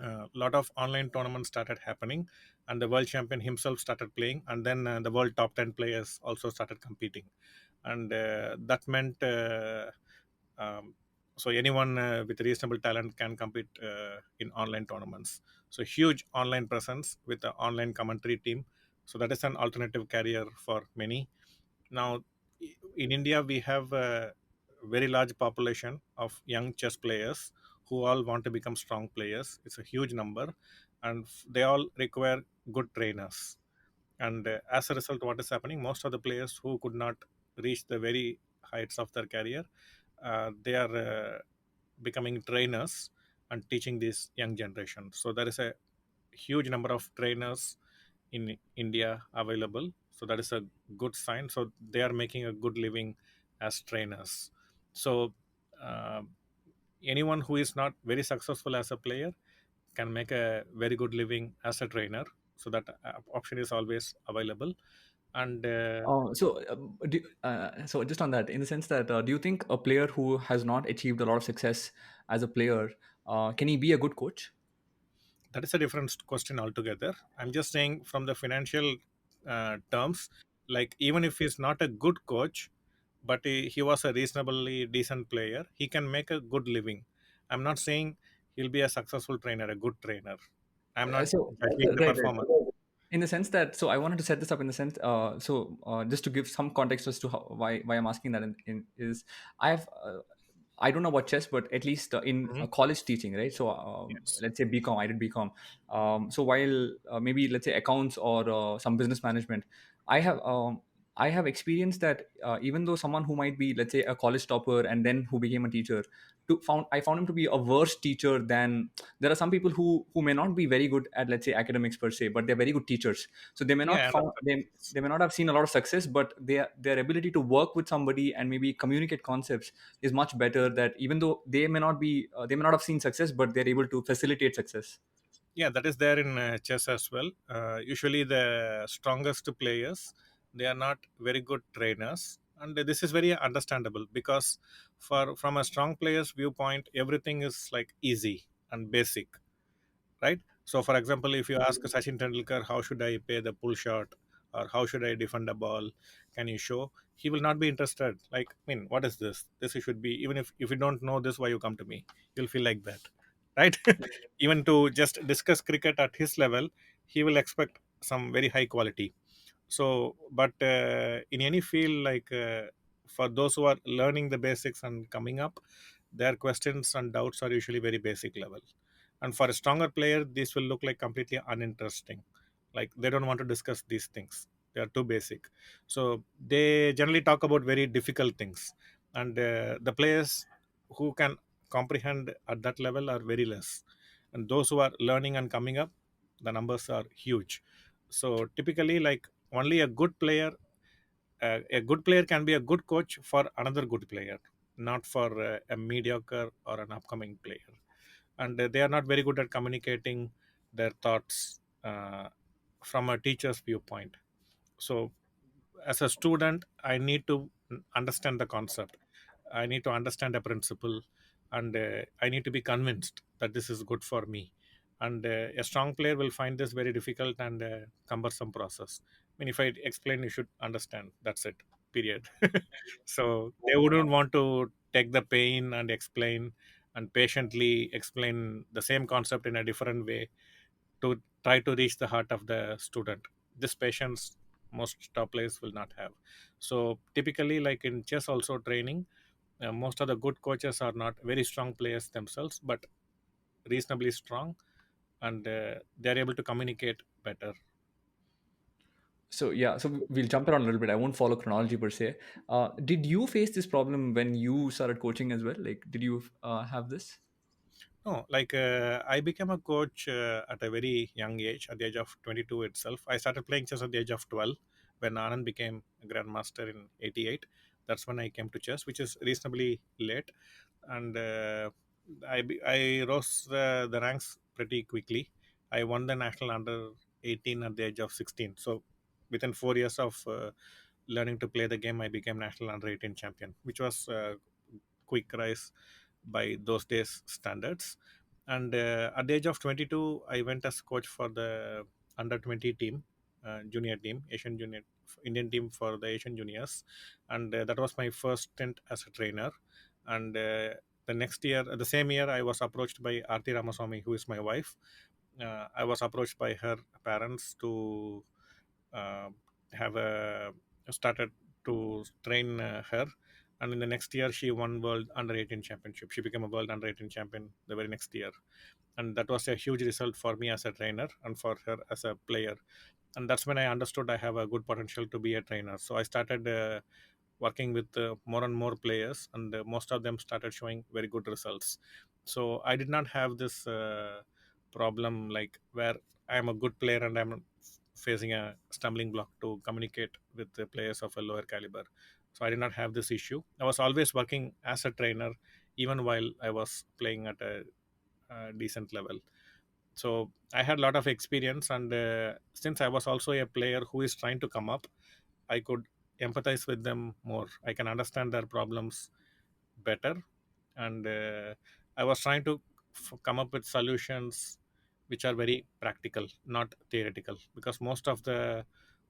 B: A lot of online tournaments started happening, and the world champion himself started playing, and then the world top 10 players also started competing. And that meant um, so anyone with reasonable talent can compete in online tournaments. So huge online presence with an online commentary team. So that is an alternative career for many. Now, in India, we have a very large population of young chess players who all want to become strong players. It's a huge number, and they all require good trainers. And as a result, what is happening? Most of the players who could not reach the very heights of their career, they are becoming trainers and teaching this young generation. So there is a huge number of trainers in India available. So that is a good sign. So they are making a good living as trainers. So uh, anyone who is not very successful as a player can make a very good living as a trainer. So that option is always available. And
A: So just on that, in the sense that, do you think a player who has not achieved a lot of success as a player, can he be a good coach?
B: that is a different question altogether. I'm just saying from the financial terms, like even if he's not a good coach, but he was a reasonably decent player, he can make a good living. I'm not saying he'll be a successful trainer, a good trainer. I'm not judging the
A: Right, right.
B: performance.
A: In the sense that, so I wanted to set this up in the sense, just to give some context as to why I'm asking that, is I've I don't know about chess, but at least in
B: Mhm.
A: college teaching, right? So
B: Yes.
A: let's say BCom, I did BCom. So while maybe let's say accounts or some business management, I have um, I have experienced that even though someone who might be, let's say, a college topper and then who became a teacher, I found him to be a worse teacher than, there are some people who may not be very good at, let's say, academics per se, but they're very good teachers. So they may
B: Yeah,
A: not
B: I
A: found
B: understand.
A: they may not have seen a lot of success, but their ability to work with somebody and maybe communicate concepts is much better, that even though they may not have seen success, but they're able to facilitate success.
B: Yeah, that is there in chess as well. Usually, the strongest players, they are not very good trainers, and this is very understandable because for from a strong player's viewpoint, everything is like easy and basic, right? So, for example, if you ask Sachin Tendulkar, how should I play the pull shot, or how should I defend a ball, can you show? He will not be interested. Like, I mean, what is this? This should be, even if you don't know this, why you come to me? You'll feel like that, right? Even to just discuss cricket at his level, he will expect some very high quality. So but in any field, like for those who are learning the basics and coming up, their questions and doubts are usually very basic level, and for a stronger player this will look like completely uninteresting, like they don't want to discuss these things, they are too basic. So they generally talk about very difficult things, and the players who can comprehend at that level are very less, and those who are learning and coming up, the numbers are huge. So typically, like, only a good player can be a good coach for another good player, not for a mediocre or an upcoming player. And they are not very good at communicating their thoughts from a teacher's viewpoint. So as a student, I need to understand the concept, I need to understand a principle, and I need to be convinced that this is good for me. And a strong player will find this very difficult and cumbersome process. I mean, if I explain, you should understand, that's it, period. So they wouldn't want to take the pain and explain and patiently explain the same concept in a different way to try to reach the heart of the student. This patience most top players will not have. So typically, like in chess also training, most of the good coaches are not very strong players themselves, but reasonably strong, and they are able to communicate better.
A: So yeah, so we'll jump around a little bit. I won't follow chronology per se. Did you face this problem when you started coaching as well? Like, did you have this?
B: No, like I became a coach at a very young age, at the age of 22 itself. I started playing chess at the age of 12 when Anand became a Grandmaster in 88. That's when I came to chess, which is reasonably late. And I rose the ranks pretty quickly. I won the national under 18 at the age of 16. So within 4 years of learning to play the game, I became national under 18 champion, which was quick rise by those days standards. And at the age of 22, I went as coach for the under 20 team, junior team, Asian junior Indian team for the Asian juniors, and that was my first stint as a trainer. And the next year, the same year, I was approached by Aarti Ramaswamy, who is my wife. I was approached by her parents to uh, have a started to train her, and in the next year she won world under 18 championship. She became a world under 18 champion the very next year, and that was a huge result for me as a trainer and for her as a player. And that's when I understood I have a good potential to be a trainer. So I started working with more and more players, and most of them started showing very good results. So I did not have this problem, like where I am a good player and I'm facing a stumbling block to communicate with the players of a lower caliber. So I did not have this issue. I was always working as a trainer, even while I was playing at a decent level. So I had a lot of experience, and since I was also a player who is trying to come up, I could empathize with them more. I can understand their problems better, and I was trying to come up with solutions which are very practical, not theoretical, because most of the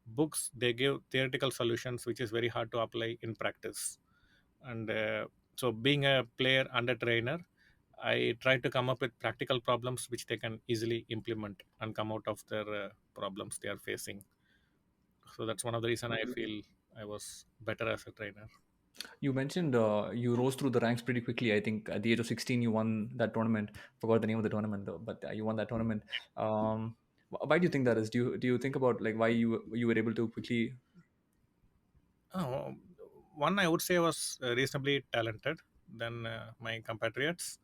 B: books they give theoretical solutions which is very hard to apply in practice. And so being a player and a trainer, I try to come up with practical problems which they can easily implement and come out of their problems they are facing. So that's one of the reason I feel I was better as a trainer.
A: You mentioned you rose through the ranks pretty quickly. I think at the age of 16, you won that tournament. Forgot the name of the tournament though, but you won that tournament. Why do you think that is? Do you think about like why you were able to quickly?
B: Oh, one, I would say, was reasonably talented than my compatriots,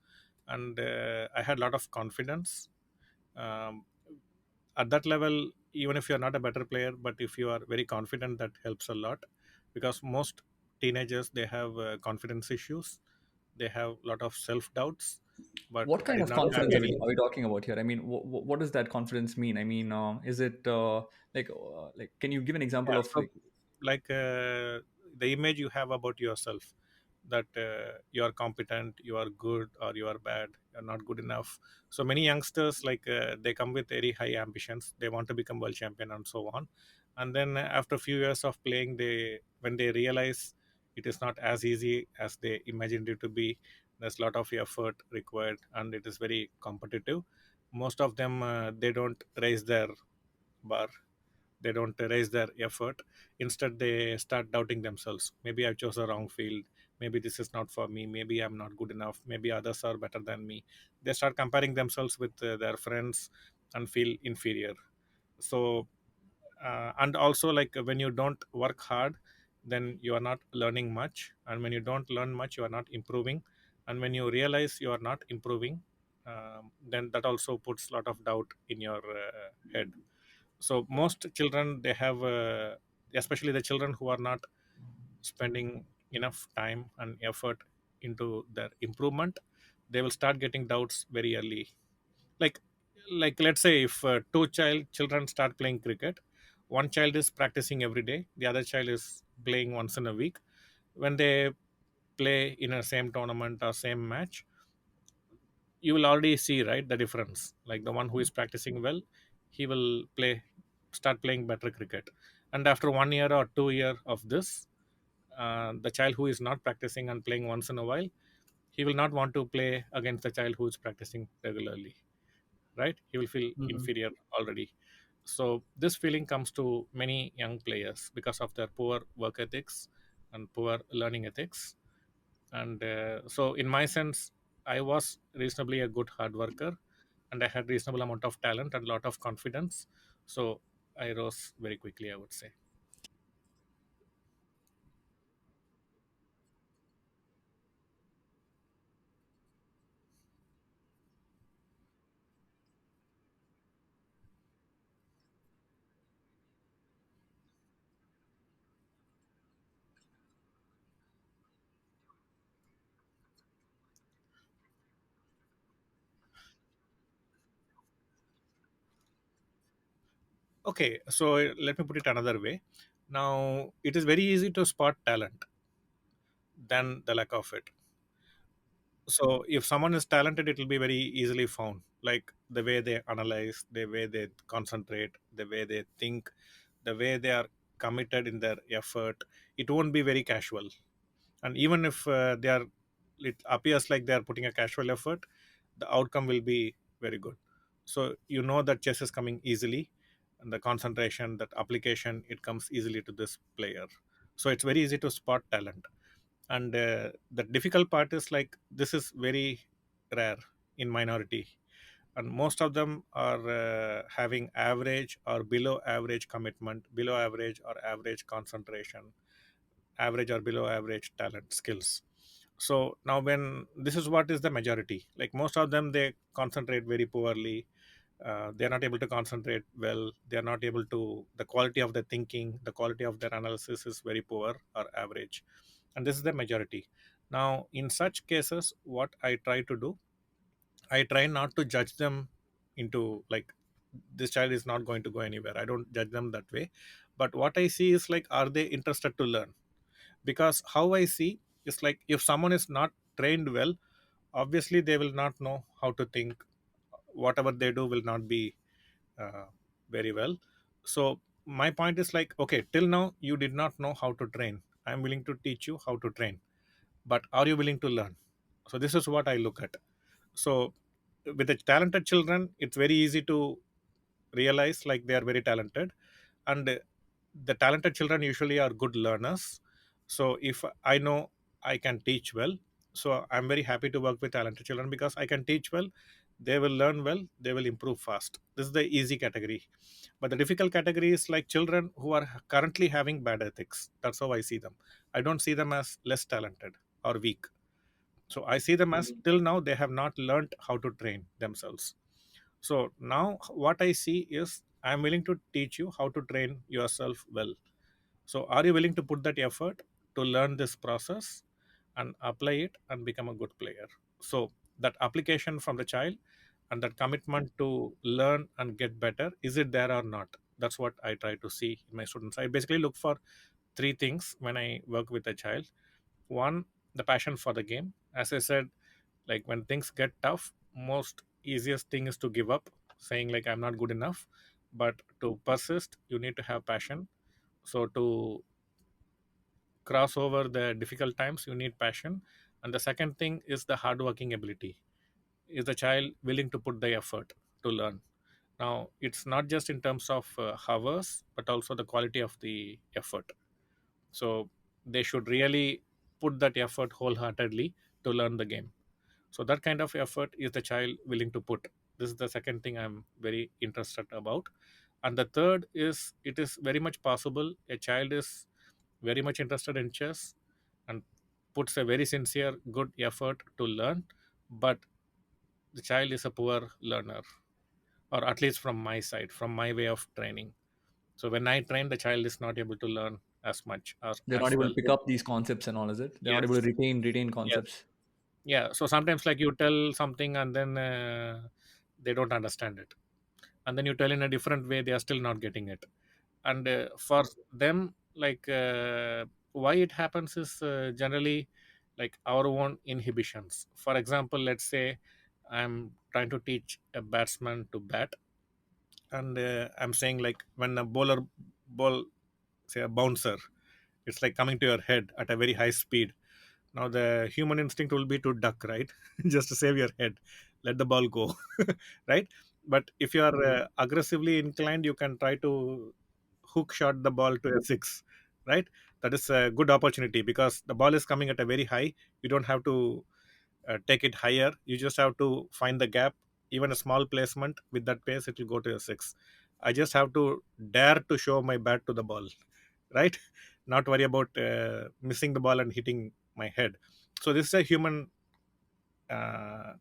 B: and I had a lot of confidence. Um, at that level, even if you are not a better player, but if you are very confident, that helps a lot, because most teenagers they have confidence issues, they have a lot of self doubts, but
A: What
B: I
A: kind
B: did
A: of
B: not have
A: confidence
B: any.
A: are we talking about here? I mean, what does that confidence mean? I mean, is it like can you give an example
B: Yeah,
A: of
B: so
A: like
B: like the image you have about yourself, that you are competent, you are good, or you are bad, you're not good enough. So many youngsters, like they come with very high ambitions, they want to become world champion and so on, And then after a few years of playing, they when they realize it is not as easy as they imagined it to be, there's a lot of effort required and it is very competitive. Most of them they don't raise their bar, they don't raise their effort. Instead they start doubting themselves. Maybe I chose the wrong field, maybe this is not for me, maybe I'm not good enough, maybe others are better than me. They start comparing themselves with their friends and feel inferior. So and also, like, when you don't work hard, then you are not learning much, and when you don't learn much, you are not improving. And when you realize you are not improving, then that also puts a lot of doubt in your head. So most children, they have especially the children who are not spending enough time and effort into their improvement, they will start getting doubts very early. like like let's say if two children start playing cricket, one child is practicing every day, the other child is playing once in a week. When they play in a same tournament or same match, you will already see, right, the difference. Like the one who is practicing well, he will start playing better cricket. And after 1 year or 2 year of this, the child who is not practicing and playing once in a while, he will not want to play against the child who is practicing regularly, right? He will feel
A: Mhm.
B: inferior already. So this feeling comes to many young players because of their poor work ethics and poor learning ethics. And so in my sense, I was reasonably a good hard worker, and I had reasonable amount of talent and a lot of confidence. So I rose very quickly, I would say. Okay, so let me put it another way. Now it is very easy to spot talent than the lack of it. So if someone is talented, it will be very easily found, like the way they analyze, the way they concentrate, the way they think, the way they are committed in their effort. It won't be very casual. And even if it appears like they are putting a casual effort, the outcome will be very good. So you know that chess is coming easily, and the concentration, that application, it comes easily to this player. So it's very easy to spot talent. And the difficult part is, like, this is very rare, in minority, and most of them are having average or below average commitment, below average or average concentration, average or below average talent skills. So now, when this is what is the majority, like most of them, they concentrate very poorly. They're not able to concentrate well, they're not able to, the quality of the thinking, the quality of their analysis is very poor or average, and this is the majority. Now in such cases, what I try to do, I try not to judge them into, like, this child is not going to go anywhere. I don't judge them that way. But what I see is, like, are they interested to learn? Because how I see is, like, if someone is not trained well, obviously they will not know how to think. Whatever they do will not be uh, very well. So my point is, like, okay, till now you did not know how to train, I am willing to teach you how to train, but are you willing to learn? So this is what I look at. So with the talented children, it's very easy to realize, like, they are very talented. And the talented children usually are good learners. So if I know I can teach well, so I'm very happy to work with talented children, because I can teach well, they will learn well, they will improve fast. This is the easy category. But the difficult category is, like, children who are currently having bad ethics. That's how I see them. I don't see them as less talented or weak. So I see them as, till now they have not learned how to train themselves. So now what I see is, I'm willing to teach you how to train yourself well. So are you willing to put that effort to learn this process and apply it and become a good player? So that application from the child and that commitment to learn and get better, is it there or not? That's what I try to see in my students. I basically look for three things when I work with a child. One, the passion for the game. As I said, like, when things get tough, most easiest thing is to give up, saying, like, I'm not good enough. but to persist you need to have passion. So to cross over the difficult times you need passion. And the second thing is the hardworking ability. Is the child willing to put the effort to learn? Now it's not just in terms of hours but also the quality of the effort. So they should really put that effort wholeheartedly to learn the game. So that kind of effort is the child willing to put. This is the second thing I'm very interested about. And the third is, it is very much possible a child is very much interested in chess and puts a very sincere good effort to learn, but the child is a poor learner, or at least from my side, from my way of training. So when I train, the child is not able to learn as much or
A: They're not
B: as
A: able to
B: well.
A: pick up these concepts and all, is it? They're not able to
B: Yes.
A: retain
B: Yes.
A: concepts.
B: Yeah. So sometimes, like, you tell something and then they don't understand it, and then you tell in a different way, they are still not getting it. And for them, like, why it happens is generally like our own inhibitions. For example, let's say I'm trying to teach a batsman to bat, and I'm saying, like, when a bowler ball, say a bouncer, it's like coming to your head at a very high speed. Now the human instinct will be to duck, right? Just to save your head, let the ball go. Right? But if you are aggressively inclined, you can try to hook shot the ball to a six, right? That is a good opportunity because the ball is coming at a very high. You don't have to take it higher. You just have to find the gap. Even a small placement with that pace, it will go to a six. I just have to dare to show my bat to the ball, right? Not worry about missing the ball and hitting my head. So this is a human uh,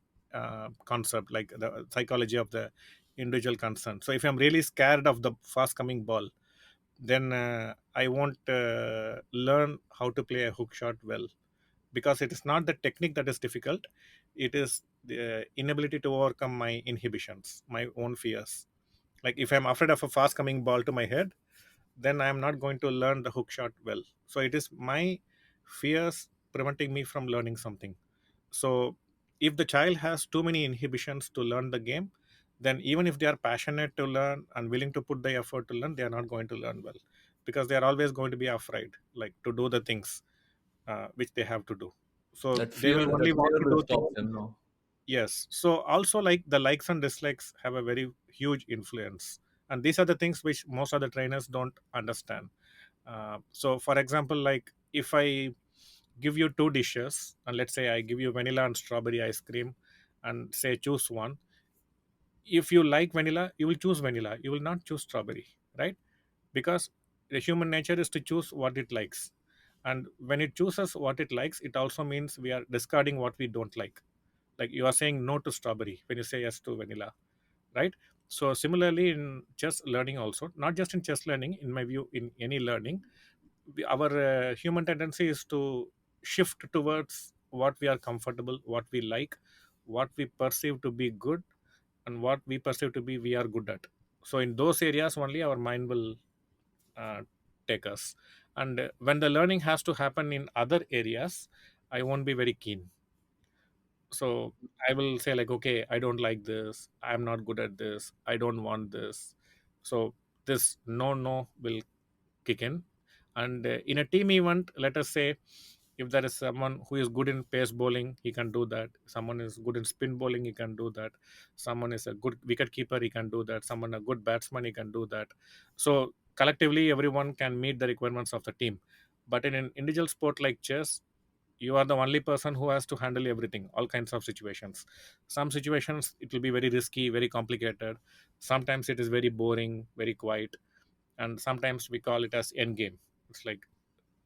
B: concept, like the psychology of the individual concern. So if I'm really scared of the fast coming ball, then I won't learn how to play a hook shot well, because it is not the technique that is difficult. It is the inability to overcome my inhibitions, my own fears. Like, if I'm afraid of a fast coming ball to my head, then I am not going to learn the hook shot well. So it is my fears preventing me from learning something. So if the child has too many inhibitions to learn the game, then even if they are passionate to learn and willing to put the effort to learn, they are not going to learn well, because they are always going to be afraid, like, to do the things which they have to do. So they will
A: That
B: only want
A: fear
B: to
A: will
B: do
A: stop
B: things.
A: them, no?
B: Yes. So also, like, the likes and dislikes have a very huge influence, and these are the things which most of the trainers don't understand. So for example, like, if I give you two dishes, and let's say I give you vanilla and strawberry ice cream, and say choose one. If you like vanilla, you will choose vanilla, you will not choose strawberry, right? Because the human nature is to choose what it likes, and when it chooses what it likes, it also means we are discarding what we don't like. Like, you are saying no to strawberry when you say yes to vanilla, right? So similarly, in chess learning also, not just in chess learning, in my view, in any learning, our human tendency is to shift towards what we are comfortable, what we like, what we perceive to be good, and what we perceive to be we are good at. So in those areas only our mind will uh, take us. And when the learning has to happen in other areas, I won't be very keen. So I will say, like, okay, I don't like this, I'm not good at this, I don't want this. So this no will kick in. And in a team event, let us say, if there is someone who is good in pace bowling, he can do that. Someone is good in spin bowling, he can do that. Someone is a good wicket keeper, he can do that. Someone a good batsman, he can do that. So collectively everyone can meet the requirements of the team. But in an individual sport like chess, you are the only person who has to handle everything, all kinds of situations. Some situations it will be very risky, very complicated. Sometimes it is very boring, very quiet. And sometimes we call it as end game. It's like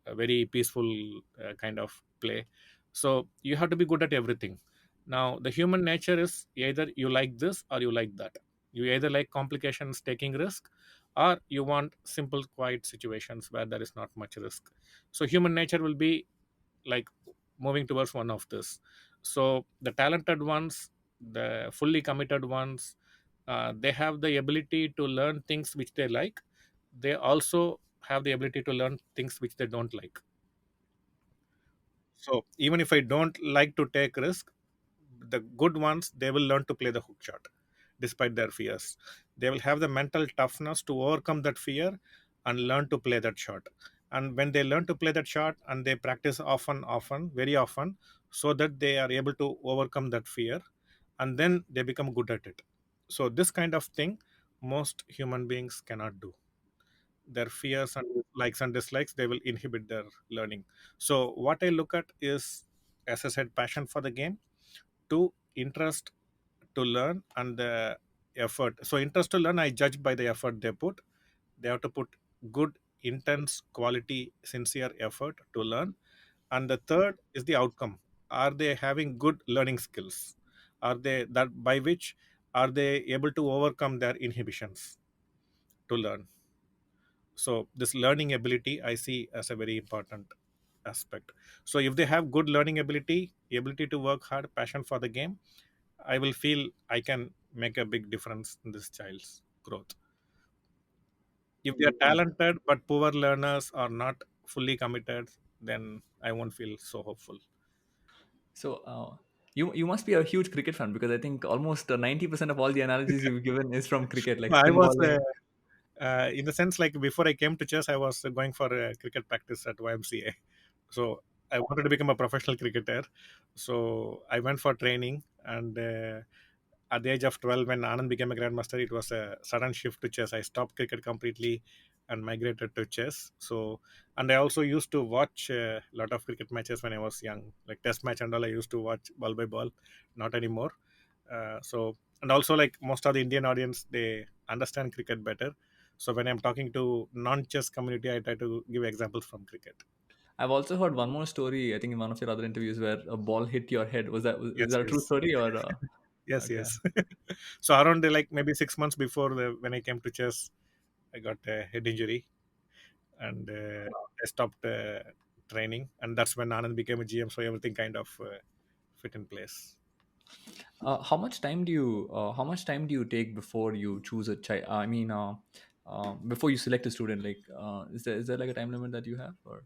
B: a very peaceful kind of play. So you have to be good at everything. Now the human nature is either you like this or you like that. You either like complications, taking risk, or you want simple quiet situations where there is not much risk. So human nature will be like moving towards one of this. So the talented ones, the fully committed ones, they have the ability to learn things which they like. They also have the ability to learn things which they don't like. So even if I don't like to take risk, the good ones, they will learn to play the hook shot despite their fears. they will have the mental toughness to overcome that fear and learn to play that shot. And when they learn to play that shot and they practice often, very often, so that they are able to overcome that fear, and then they become good at it. So this kind of thing most human beings cannot do. Their fears and likes and dislikes, they will inhibit their learning. So what I look at is, as I said, passion for the game, to interest to learn, and the effort. So interest to learn, I judge by the effort they put. They have to put good, intense, quality, sincere effort to learn. And the third is the outcome. Are they having good learning skills? Are they that by which are they able to overcome their inhibitions to learn? So this learning ability I see as a very important aspect. So if they have good learning ability to work hard, passion for the game, I will feel I can make a big difference in this child's growth. If they are talented but poor learners are not fully committed, then I won't feel so hopeful.
A: So you must be a huge cricket fan, because I think almost 90% of all the analogies you've given is from cricket, like
B: I
A: spin
B: was
A: bowling.
B: in the sense, like, before I came to chess, I was going for cricket practice at YMCA. So I wanted to become a professional cricketer. So I went for training, and at the age of 12, when Anand became a grandmaster, it was a sudden shift to chess. I stopped cricket completely and migrated to chess. So, and I also used to watch a lot of cricket matches when I was young, like test match and all. I used to watch ball by ball, not anymore. So, and also, like, most of the Indian audience, they understand cricket better. So when I'm talking to non-chess community, I try to give examples from cricket.
A: I've also heard one more story, I think in one of your other interviews, where a ball hit your head. Is
B: Yes,
A: that a true
B: yes,
A: story, or
B: yes,
A: okay?
B: yes. So around like maybe 6 months before when I came to chess, I got a head injury, and I stopped training, and that's when Anand became a GM. So everything kind of fit in place.
A: How much time do you take before you choose a child? I mean, before you select a student, like, is there like a time limit that you have, or?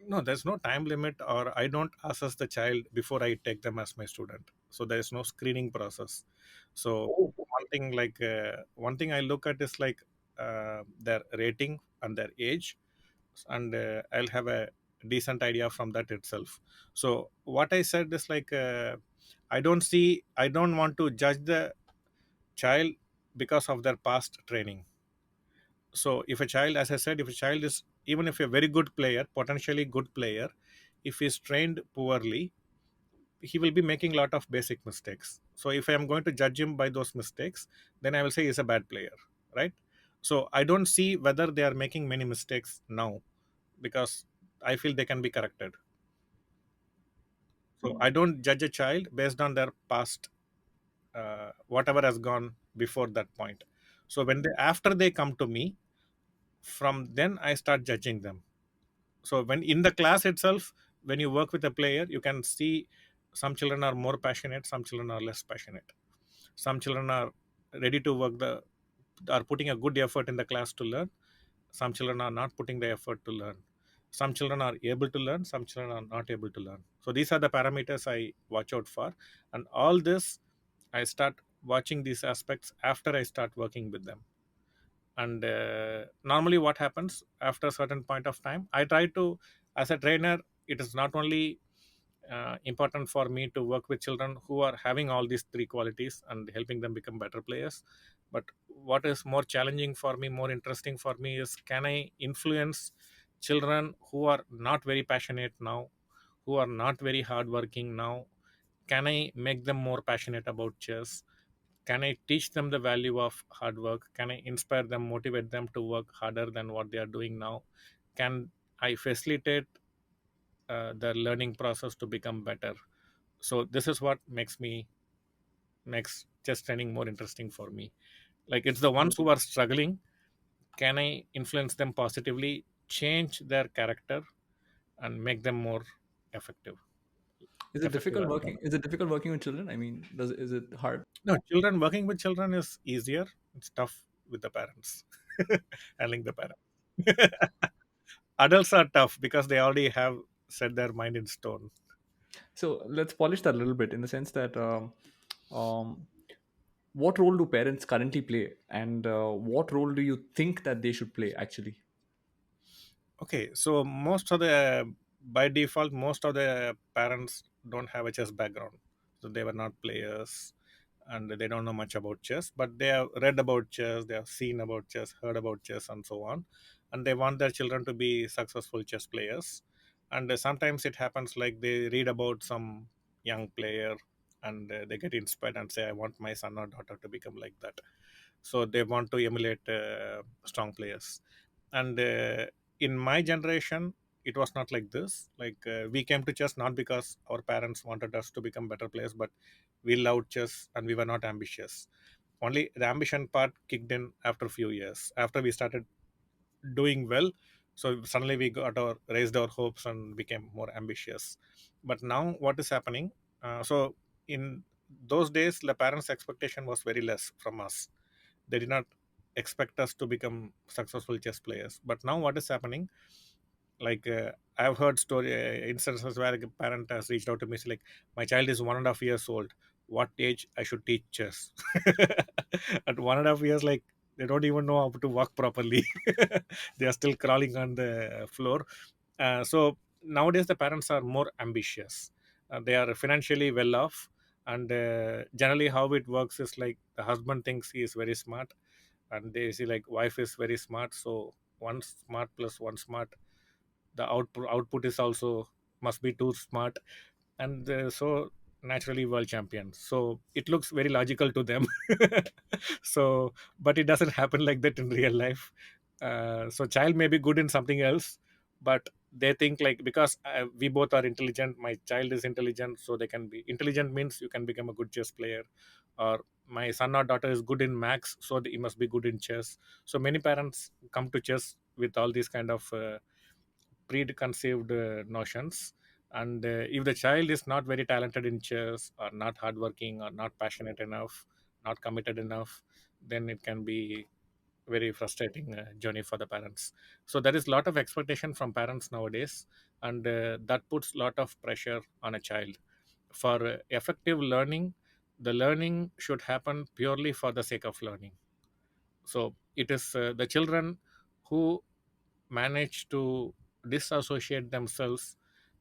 B: No, there's no time limit, or I don't assess the child before I take them as my student. So there is no screening process. So one thing I look at is like their rating and their age, and I'll have a decent idea from that itself. So what I said is like I don't want to judge the child because of their past training. So if a child, as I said, if a child is, even if a very good player, potentially good player, if he's trained poorly, he will be making a lot of basic mistakes. So if I am going to judge him by those mistakes, then I will say he's a bad player, right? So I don't see whether they are making many mistakes now, because I feel they can be corrected. So I don't judge a child based on their past, whatever has gone before that point. So when they, after they come to me, from then I start judging them. So when in the class itself, when you work with a player, you can see some children are more passionate, some children are less passionate. Some children are ready to work the are putting a good effort in the class to learn. Some children are not putting the effort to learn. Some children are able to learn, some children are not able to learn. So these are the parameters I watch out for. And all this, I start watching these aspects after I start working with them. And normally what happens after a certain point of time, I try to, as a trainer, it is not only important for me to work with children who are having all these three qualities and helping them become better players, but what is more challenging for me, more interesting for me, is can I influence children who are not very passionate now, who are not very hardworking now? Can I make them more passionate about chess? Can I teach them the value of hard work? Can I inspire them, motivate them to work harder than what they are doing now? Can I facilitate their learning process to become better? So this is what makes chess training more interesting for me. Like, it's the ones who are struggling. Can I influence them positively, change their character, and make them more effective? Effective.
A: Is it difficult working with children? I mean, is it hard?
B: No, children, working with children is easier. It's tough with the parents, handling the parents. Adults are tough because they already have set their mind in stone.
A: So let's polish that a little bit, in the sense that um, what role do parents currently play, and what role do you think that they should play actually?
B: Okay, so most of the by default, most of the parents don't have a chess background, so they were not players, and they don't know much about chess. But they have read about chess, they have seen about chess, heard about chess, and so on, and they want their children to be successful chess players. And sometimes it happens like they read about some young player, and they get inspired and say, "I want my son or daughter to become like that." So they want to emulate strong players. And in my generation, it was not like this. Like we came to chess not because our parents wanted us to become better players, but we loved chess and we were not ambitious. Only the ambition part kicked in after a few years, after we started doing well. So suddenly we got our raised our hopes and became more ambitious. But now what is happening, so in those days the parents expectation was very less from us. They did not expect us to become successful chess players. But now what is happening, like I've heard story instances where a parent has reached out to me, say like, my child is 1.5 years old, what age I should teach chess? At 1.5 years, like, they don't even know how to walk properly. They are still crawling on the floor. So nowadays the parents are more ambitious. They are financially well off, and generally how it works is like the husband thinks he is very smart, and they see like wife is very smart, so one smart plus one smart, the output is also must be too smart. And so naturally world champions, so it looks very logical to them. So but it doesn't happen like that in real life. So child may be good in something else, but they think like, because we both are intelligent, my child is intelligent, so they can be intelligent means you can become a good chess player. Or my son or daughter is good in maths, so he must be good in chess. So many parents come to chess with all these kind of preconceived notions. And if the child is not very talented in chess, or not hardworking, or not passionate enough, not committed enough, then it can be very frustrating journey for the parents. So there is a lot of expectation from parents nowadays, and that puts a lot of pressure on a child. For effective learning, the learning should happen purely for the sake of learning. So it is the children who manage to disassociate themselves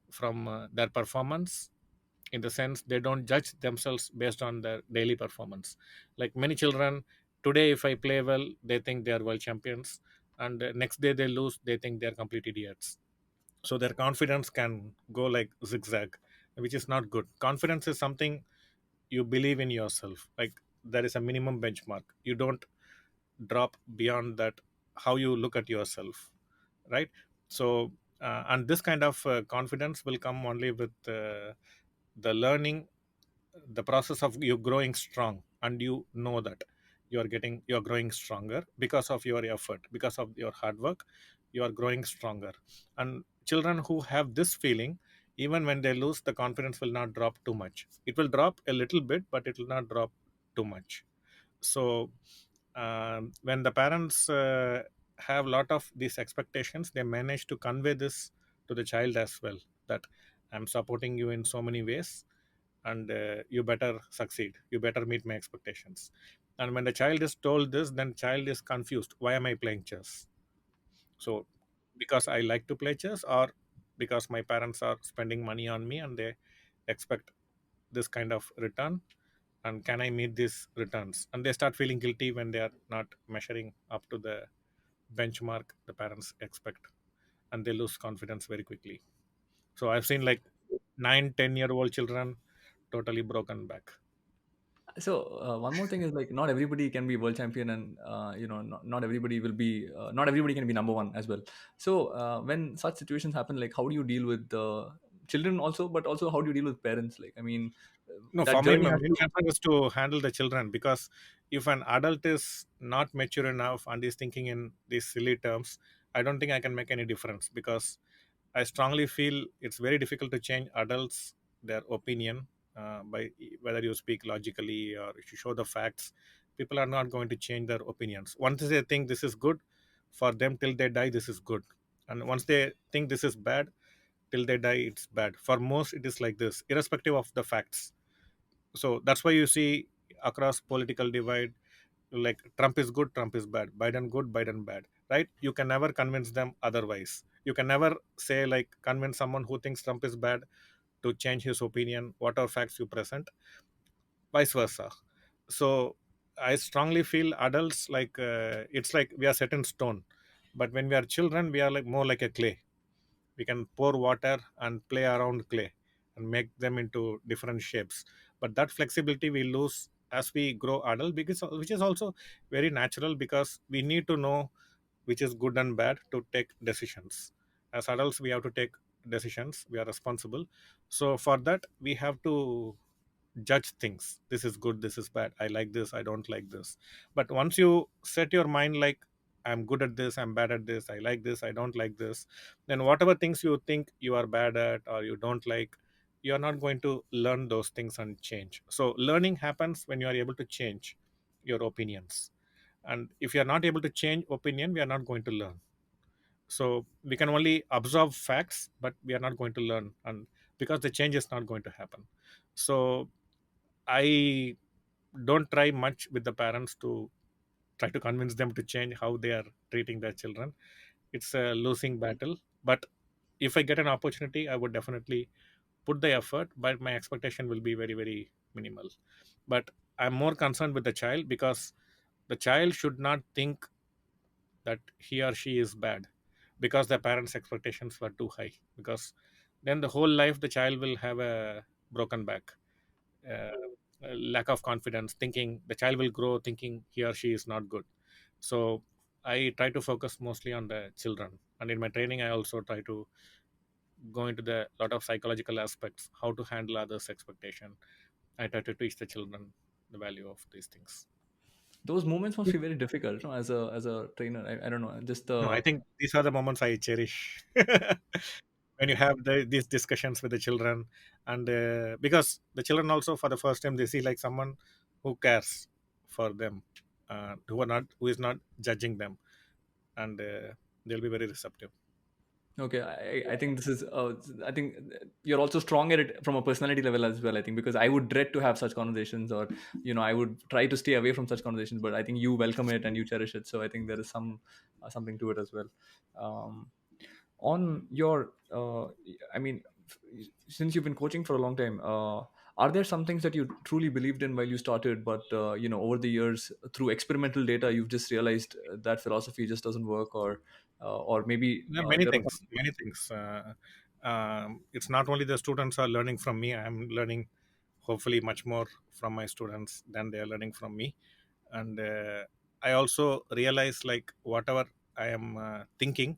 B: from their performance, in the sense they don't judge themselves based on their daily performance. Like many children, today if I play well, they think they are world champions, and next day they lose, they think they are complete idiots. So their confidence can go like zigzag, which is not good. Confidence is something you believe in yourself. Like there is a minimum benchmark, you don't drop beyond that, how you look at yourself, right? So and this kind of confidence will come only with the learning, the process of you growing strong, and you know that you're growing stronger because of your effort, because of your hard work, you are growing stronger. And children who have this feeling, even when they lose, the confidence will not drop too much. It will drop a little bit, but it will not drop too much. So when the parents have a lot of these expectations, they manage to convey this to the child as well, that I'm supporting you in so many ways, and you better succeed, you better meet my expectations. And when the child is told this, then child is confused, why am I playing chess? So because I like to play chess, or because my parents are spending money on me and they expect this kind of return, and can I meet these returns? And they start feeling guilty when they are not measuring up to the benchmark the parents expect, and they lose confidence very quickly. So I've seen like 9, 10 year old children totally broken back.
A: So one more thing is, like, not everybody can be world champion, and not everybody will be, not everybody can be number one as well. So when such situations happen, like, how do you deal with the children also, but also how do you deal with parents? Like, I mean,
B: No,
A: that
B: for me,
A: journey
B: my
A: has
B: main
A: to.
B: concern is to handle the children, because if an adult is not mature enough and is thinking in these silly terms, I don't think I can make any difference, because I strongly feel it's very difficult to change adults their opinion by whether you speak logically or if you show the facts. People are not going to change their opinions. Once they think this is good, for them till they die, this is good, and once they think this is bad, till they die, it's bad. For most, it is like this, irrespective of the facts. So that's why you see across political divide, like Trump is good, Trump is bad, Biden good, Biden bad, right? You can never convince them otherwise. You can never say like convince someone who thinks Trump is bad to change his opinion whatever facts you present, vice versa. So I strongly feel adults, like it's like we are set in stone, but when we are children we are like more like a clay. We can pour water and play around clay and make them into different shapes, but that flexibility we lose as we grow adult, because which is also very natural, because we need to know which is good and bad to take decisions. As adults we have to take decisions, we are responsible. So for that we have to judge things. This is good, this is bad, I like this, I don't like this. But once you set your mind like I'm good at this, I'm bad at this, I like this, I don't like this, then whatever things you think you are bad at or you don't like, you are not going to learn those things and change. So learning happens when you are able to change your opinions, and if you are not able to change opinion, we are not going to learn. So we can only observe facts, but we are not going to learn, and because the change is not going to happen. So I don't try much with the parents to try to convince them to change how they are treating their children. It's a losing battle. But if I get an opportunity, I would definitely put the effort, but my expectation will be very, very minimal. But I'm more concerned with the child, because the child should not think that he or she is bad because their parents' expectations were too high. Because then the whole life the child will have a broken back, uh, lack of confidence, thinking the child will grow thinking he or she is not good. So I try to focus mostly on the children, and in my training I also try to go into the lot of psychological aspects, how to handle others expectation. I try to teach the children the value of these things.
A: Those moments must be very difficult, no? As a trainer, I don't know, just
B: No, I think these are the moments I cherish. When you have these discussions with the children, and because the children also for the first time they see like someone who cares for them, who is not judging them, and they'll be very receptive.
A: okay. I think this is. I think you're also strong at it from a personality level as well. I think because I would dread to have such conversations, or I would try to stay away from such conversations. But I think you welcome it and you cherish it. So I think there is something to it as well. Um, on your, I mean, since you've been coaching for a long time, are there some things that you truly believed in while you started, but over the years through experimental data, you've just realized that philosophy just doesn't work, or maybe
B: There are many
A: there was
B: things, many things. It's not only the students are learning from me. I'm learning, hopefully, much more from my students than they are learning from me. And I also realize, like, whatever I am thinking,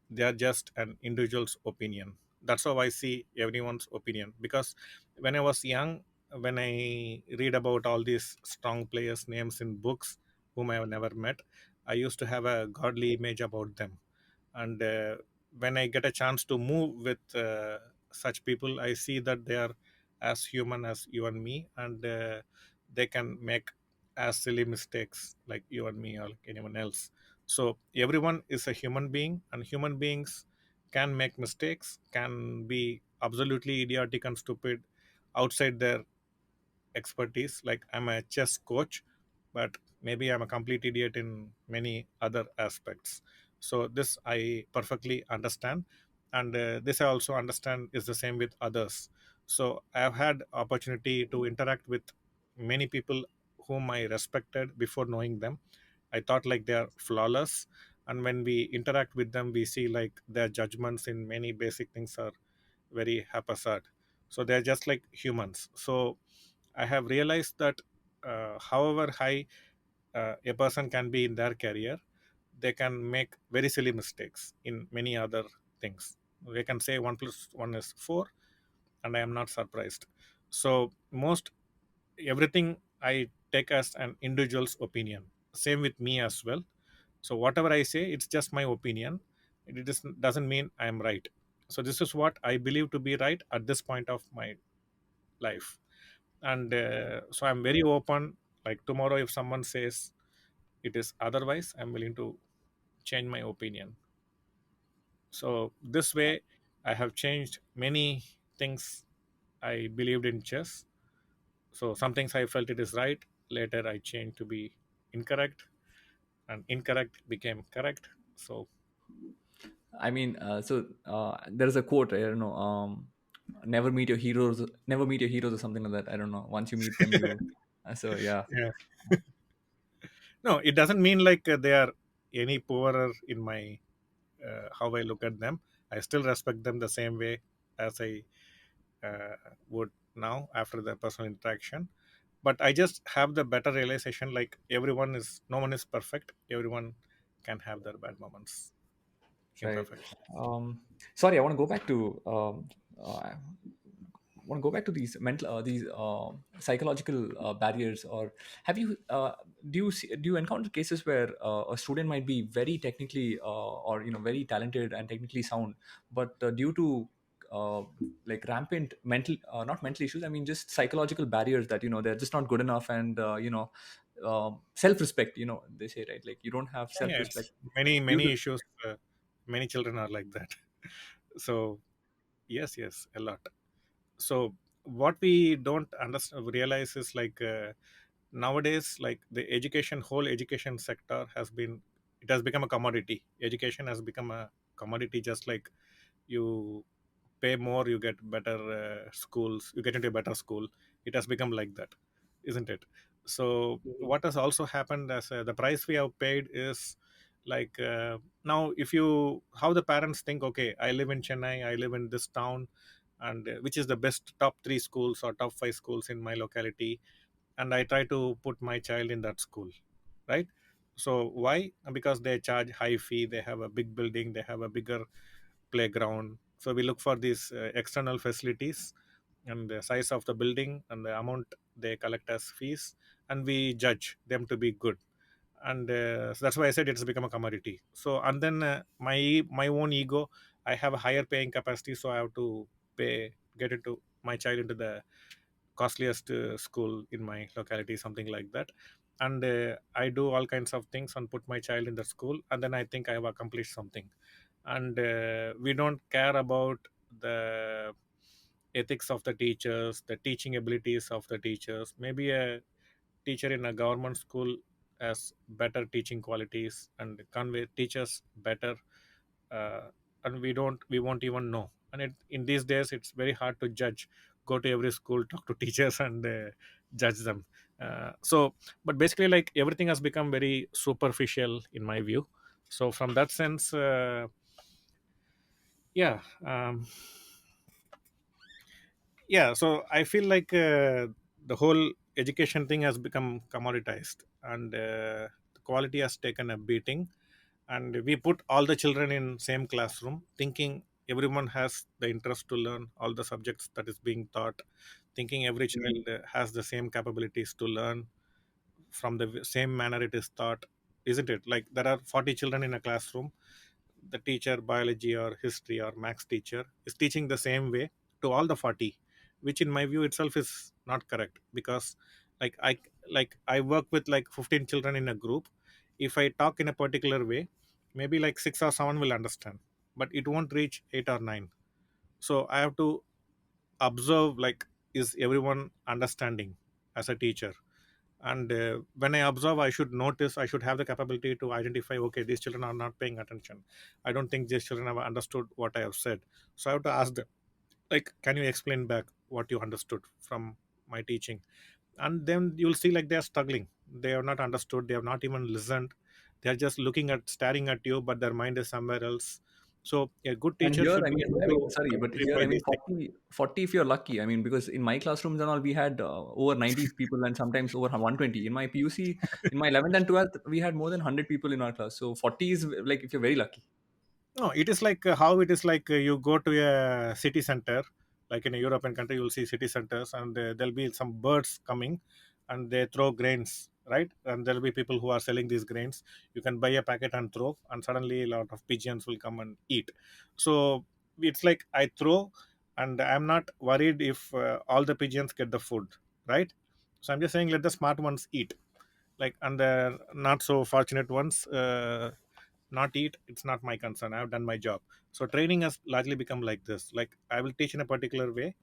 B: they are just an individual's opinion. That's how I see everyone's opinion. Because when I was young, when I read about all these strong players' names in books whom I have never met, I used to have a godly image about them. And when I get a chance to move with such people, I see that they are as human as you and me, and they can make as silly mistakes like you and me or like anyone else. So everyone is a human being, and human beings can make mistakes, can be absolutely idiotic and stupid outside their expertise. Like I'm a chess coach, but maybe I'm a complete idiot in many other aspects. So this I perfectly understand, and this I also understand is the same with others. So I have had opportunity to interact with many people whom I respected before knowing them. I thought like they are flawless, and when we interact with them, we see like their judgments in many basic things are very haphazard. So they're just like humans. So I have realized that however high a person can be in their career, they can make very silly mistakes in many other things. They can say 1 plus 1 is 4, and I am not surprised. So most everything I take as an individual's opinion. Same with me as well. So whatever I say, it's just my opinion. Doesn't mean I am right. So this is what I believe to be right at this point of my life. And so I'm very open. Like tomorrow if someone says it is otherwise, I'm willing to change my opinion. So this way I have changed many things I believed in chess. So some things I felt it is right, later I changed to be incorrect, and incorrect became correct. So
A: I mean, there's a quote, I don't know, never meet your heroes, never meet your heroes, or something like that. I don't know. Once you meet them, you. So yeah,
B: yeah, no, it doesn't mean like they are any poorer in my how I look at them. I still respect them the same way as I uh, would now after the personal interaction. But I just have the better realization, like no one is perfect. Everyone can have their bad moments,
A: right.
B: imperfection.
A: Um, Sorry, I want to go back to want to go back to these mental these psychological barriers. Or have you do you encounter cases where a student might be very technically or very talented and technically sound, but due to uh, like rampant mental not mental issues, I mean just psychological barriers, that they're just not good enough, and self-respect, they say, right? Like you don't have
B: Yeah,
A: self-respect
B: it's many
A: due
B: many
A: to.
B: issues. Many children are like that. So yes, yes, a lot. So what we don't understand realize is like nowadays, like the education whole education sector has been, it has become a commodity. Education has become a commodity, just like you pay more, you get better schools, you get into a better school. It has become like that, isn't it? So what has also happened as the price we have paid is like now if you how the parents think, okay, I live in Chennai, I live in this town, and which is the best top 3 schools or top 5 schools in my locality, and I try to put my child in that school, right? So why? Because they charge high fee, they have a big building, they have a bigger playground. So we look for these external facilities and the size of the building and the amount they collect as fees, and we judge them to be good. And so that's why I said it's become a commodity. So and then my own ego, I have a higher paying capacity, so I have to get into my child into the costliest school in my locality, something like that. And I do all kinds of things and put my child in the school, and then I think I have accomplished something. And we don't care about the ethics of the teachers, the teaching abilities of the teachers. Maybe a teacher in a government school has better teaching qualities and convey teachers better, uh, and we won't even know. And in these days it's very hard to judge, go to every school, talk to teachers, and judge them. So but basically, like, everything has become very superficial in my view. So from that sense, yeah, yeah, so I feel like the whole education thing has become commoditized, and the quality has taken a beating. And we put all the children in same classroom, thinking everyone has the interest to learn all the subjects that is being taught, thinking every child has the same capabilities to learn from the same manner it is taught, isn't it? Like, there are 40 children in a classroom, the teacher, biology or history or max teacher, is teaching the same way to all the 40, which in my view itself is not correct. Because like I work with like 15 children in a group. If I talk in a particular way, maybe like 6 or 7 will understand, but it won't reach 8 or 9. So I have to observe, like, is everyone understanding as a teacher? And when I observe, I should notice, I should have the capability to identify, okay, these children are not paying attention, I don't think these children have understood what I have said. So I have to ask them, like, can you explain back what you understood from my teaching? And then you'll see, like, they are struggling, they have not understood, they have not even listened, they are just looking at staring at you, but their mind is somewhere else. So a good
A: And
B: teacher
A: here,
B: should be able
A: I mean,
B: to
A: sorry, but here,
B: identify
A: I mean,
B: these things.
A: 40 if you're lucky. I mean, because in my classrooms and all, we had over 90 people and sometimes over 120. In my PUC, in my 11th and 12th, we had more than 100 people in our class. So 40 is like if you're very lucky.
B: No, it is like how it is like you go to a city center, like in a European country, you'll see city centers, and there'll be some birds coming, and they throw grains, right? And there'll be people who are selling these grains. You can buy a packet and throw, and suddenly a lot of pigeons will come and eat. So it's like I throw, and I'm not worried if all the pigeons get the food, right? So I'm just saying, let the smart ones eat, like, and the not so fortunate ones not eat. It's not my concern, I've done my job. So training has largely become like this, like, I will teach in a particular way,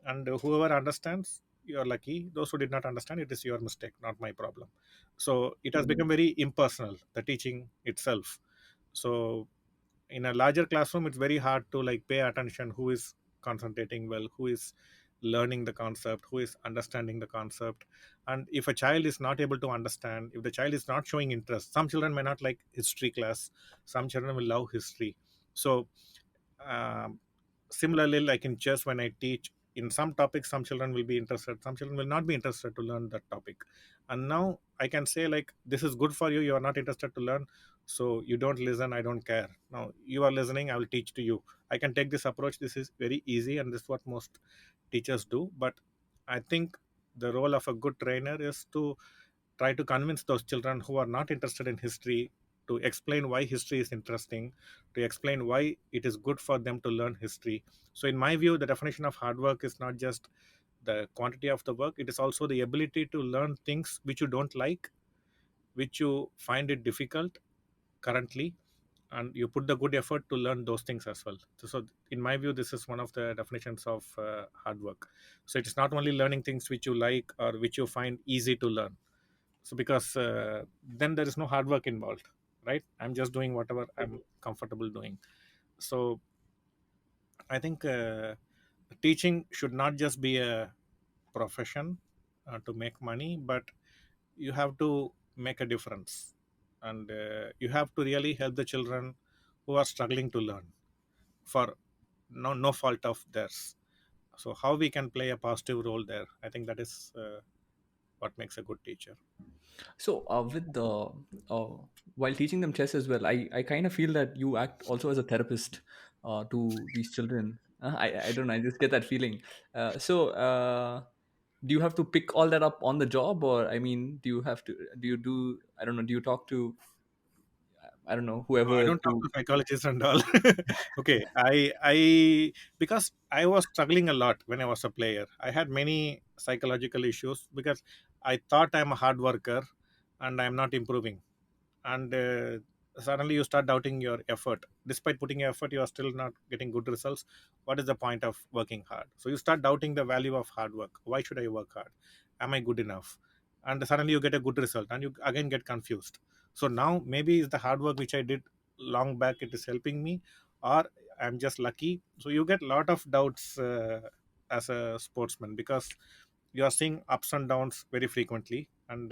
B: and whoever understands, you're lucky. Those who did not understand, it is your mistake, not my problem. So it has
A: Hmm.
B: become very impersonal, the teaching itself. So in a larger classroom, it's very hard to like pay attention who is concentrating well, who is learning the concept, who is understanding the concept. And if a child is not able to understand, if the child is not showing interest, some children may not like history class, some children will love history. So um, similarly, like in chess, when I teach in some topics, some children will be interested, some children will not be interested to learn that topic. And now I can say like, this is good for you, you are not interested to learn, so you don't listen, I don't care. Now you are listening, I will teach to you. I can take this approach. This is very easy, and this is what most teachers do. But I think the role of a good trainer is to try to convince those children who are not interested in history, to explain why history is interesting, to explain why it is good for them to learn history. So in my view, the definition of hard work is not just the quantity of the work, it is also the ability to learn things which you don't like, which you find it difficult currently, and you put the good effort to learn those things as well. So in my view, this is one of the definitions of hard work. So it is not only learning things which you like or which you find easy to learn. So because then there is no hard work involved, right? I'm just doing whatever I'm comfortable doing. So I think teaching should not just be a profession to make money, but you have to make a difference, and you have to really help the children who are struggling to learn for no fault of theirs. So how we can play a positive role there, I think that is what makes a good teacher.
A: So, with the while teaching them chess as well, I kind of feel that you act also as a therapist to these children. I don't know. I just get that feeling. Do you have to pick all that up on the job, or I mean, do you have to? Do you do? I don't know. Do you talk to? I don't know
B: No, I
A: whoever
B: don't talk
A: to.
B: to psychologists and all. Okay, I because I was struggling a lot when I was a player. I had many psychological issues because I thought I'm a hard worker and I'm not improving. And suddenly you start doubting your effort. Despite putting your effort, you are still not getting good results. What is the point of working hard? So you start doubting the value of hard work. Why should I work hard? Am I good enough? And suddenly you get a good result and you again get confused. So now maybe it's the hard work which I did long back, it is helping me, or I'm just lucky. So you get a lot of doubts as a sportsman, because you are seeing ups and downs very frequently, and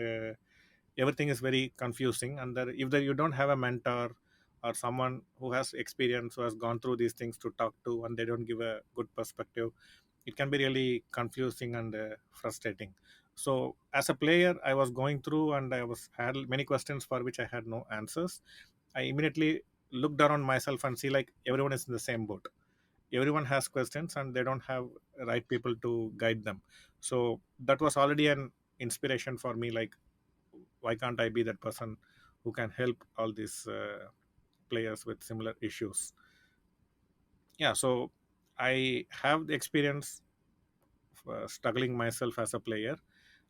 B: everything is very confusing. And if you don't have a mentor or someone who has experience, who has gone through these things to talk to, and they don't give a good perspective, it can be really confusing and frustrating. So as a player, I was going through and I was had many questions for which I had no answers. I immediately looked around myself and see like everyone is in the same boat. Everyone has questions and they don't have right people to guide them. So that was already an inspiration for me, like, why can't I be that person who can help all these players with similar issues? Yeah, so I have the experience struggling myself as a player,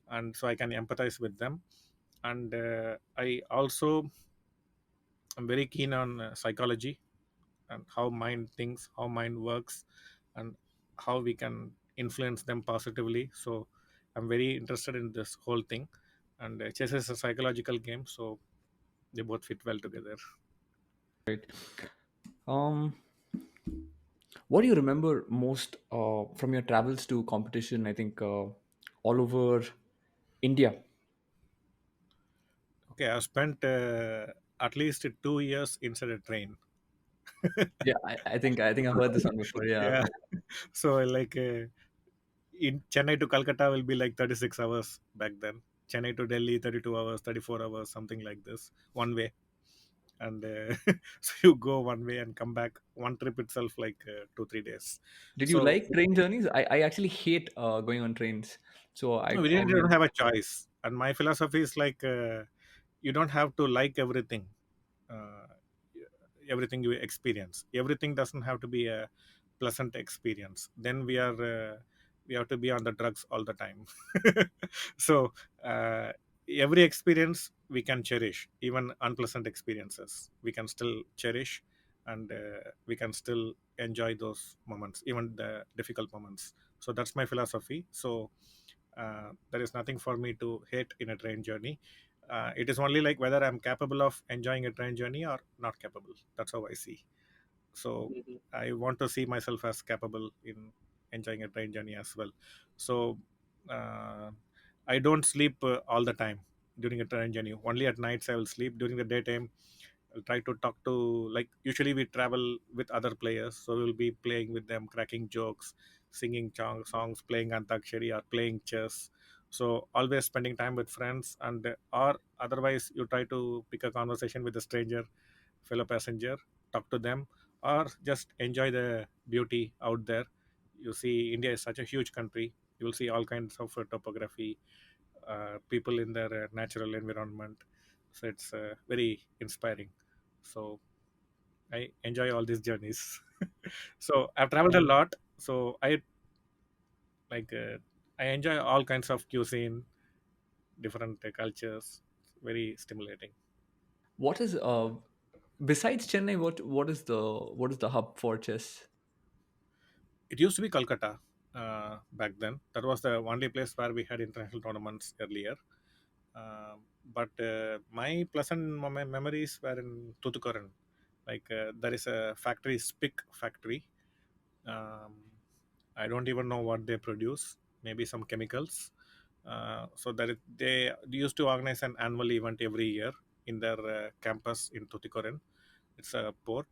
B: and so I can empathize with them. And I also am very keen on psychology and how mind thinks, how mind works, and how we can influence them positively. So I'm very interested in this whole thing. And chess is a psychological game, so they both fit well together.
A: Right. Um, what do you remember most from your travels to competition? I think all over India.
B: Okay, I've spent at least 2 years inside a train.
A: Yeah, I think I've heard this one before. Yeah.
B: Yeah. So like in Chennai to Calcutta will be like 36 hours back then. Chennai to Delhi 32 hours, 34 hours, something like this, one way. And so you go one way and come back. One trip itself like 2 3 days.
A: Did you
B: So
A: like train journeys? I actually hate going on trains. So I
B: no, we really don't
A: mean,
B: have a choice. And my philosophy is like, you don't have to like everything. Uh, Everything you experience, everything doesn't have to be a pleasant experience. Then we have to be on the drugs all the time. So uh, every experience we can cherish, even unpleasant experiences we can still cherish, and we can still enjoy those moments, even the difficult moments. So that's my philosophy. So There is nothing for me to hate in a train journey. It is only like whether I'm capable of enjoying a train journey or not capable. That's how I see. So I want to see myself as capable in enjoying a train journey as well. So uh, I don't sleep all the time during a train journey. Only at nights I will sleep. During the daytime I'll try to talk to, like, usually we travel with other players, so we'll be playing with them, cracking jokes, singing songs, playing antakshari or playing chess. So always spending time with friends, and or otherwise you try to pick a conversation with a stranger, fellow passenger, talk to them, or just enjoy the beauty out there. You see, India is such a huge country. You will see all kinds of topography, people in their natural environment. So it's very inspiring. So I enjoy all these journeys. So I've traveled a lot. So I like I enjoy all kinds of cuisine, different cultures. Very stimulating.
A: What is besides Chennai? What is the hub for chess?
B: It used to be Calcutta back then. That was the only place where we had international tournaments earlier. But my pleasant memories were in Tutukaran. Like there is a factory, Spic factory. Um, I don't even know what they produce. Maybe some chemicals. So that they used to organize an annual event every year in their campus in Tuticorin. It's a port,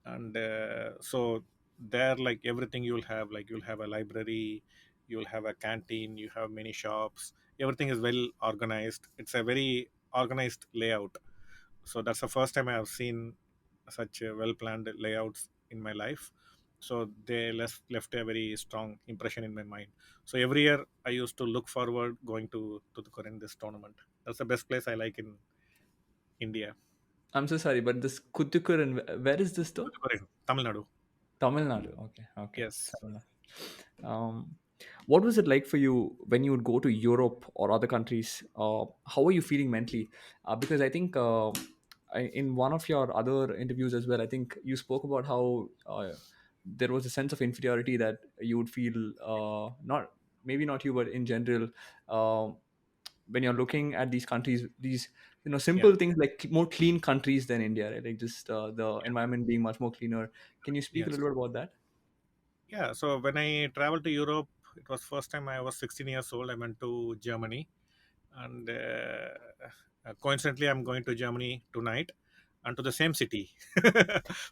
B: and so there, like, everything you'll have a library, you'll have a canteen, you have many shops. Everything is well organized. It's a very organized layout. So that's the first time I have seen such well planned layouts in my life. So they left a very strong impression in my mind. So every year I used to look forward going to the Korean this tournament. That's the best place I like in India.
A: I'm so sorry, but this Kuttukuran, where is this though?
B: Tuticorin, Tamil Nadu.
A: Tamil Nadu. Okay, okay.
B: Yes.
A: Fair enough. Um, what was it like for you when you would go to Europe or other countries? How were you feeling mentally? Because I think in one of your other interviews as well, I think you spoke about how there was a sense of inferiority that you would feel, not maybe not you, but in general, uh, when you're looking at these countries, these
B: Yeah.
A: simple things like more clean countries than India, right? Like just the environment being much more cleaner. Can you speak a
B: Yes.
A: little bit about that?
B: Yeah. So when I traveled to Europe, it was first time I was 16 years old. I went to Germany, and coincidentally I'm going to Germany tonight and to the same city.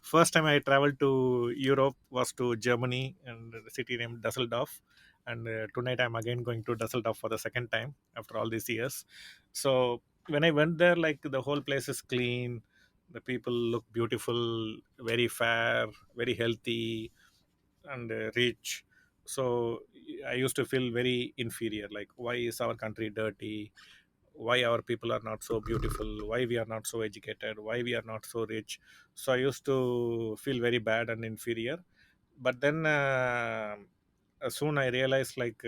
B: First time I traveled to Europe was to Germany and the city named Dusseldorf, and tonight I'm again going to Dusseldorf for the second time after all these years. So when I went there, like, the whole place is clean, the people look beautiful, very fair, very healthy, and rich. So I used to feel very inferior, like, why is our country dirty, why our people are not so beautiful, why we are not so educated, why we are not so rich. So I used to feel very bad and inferior. But then soon I realized, like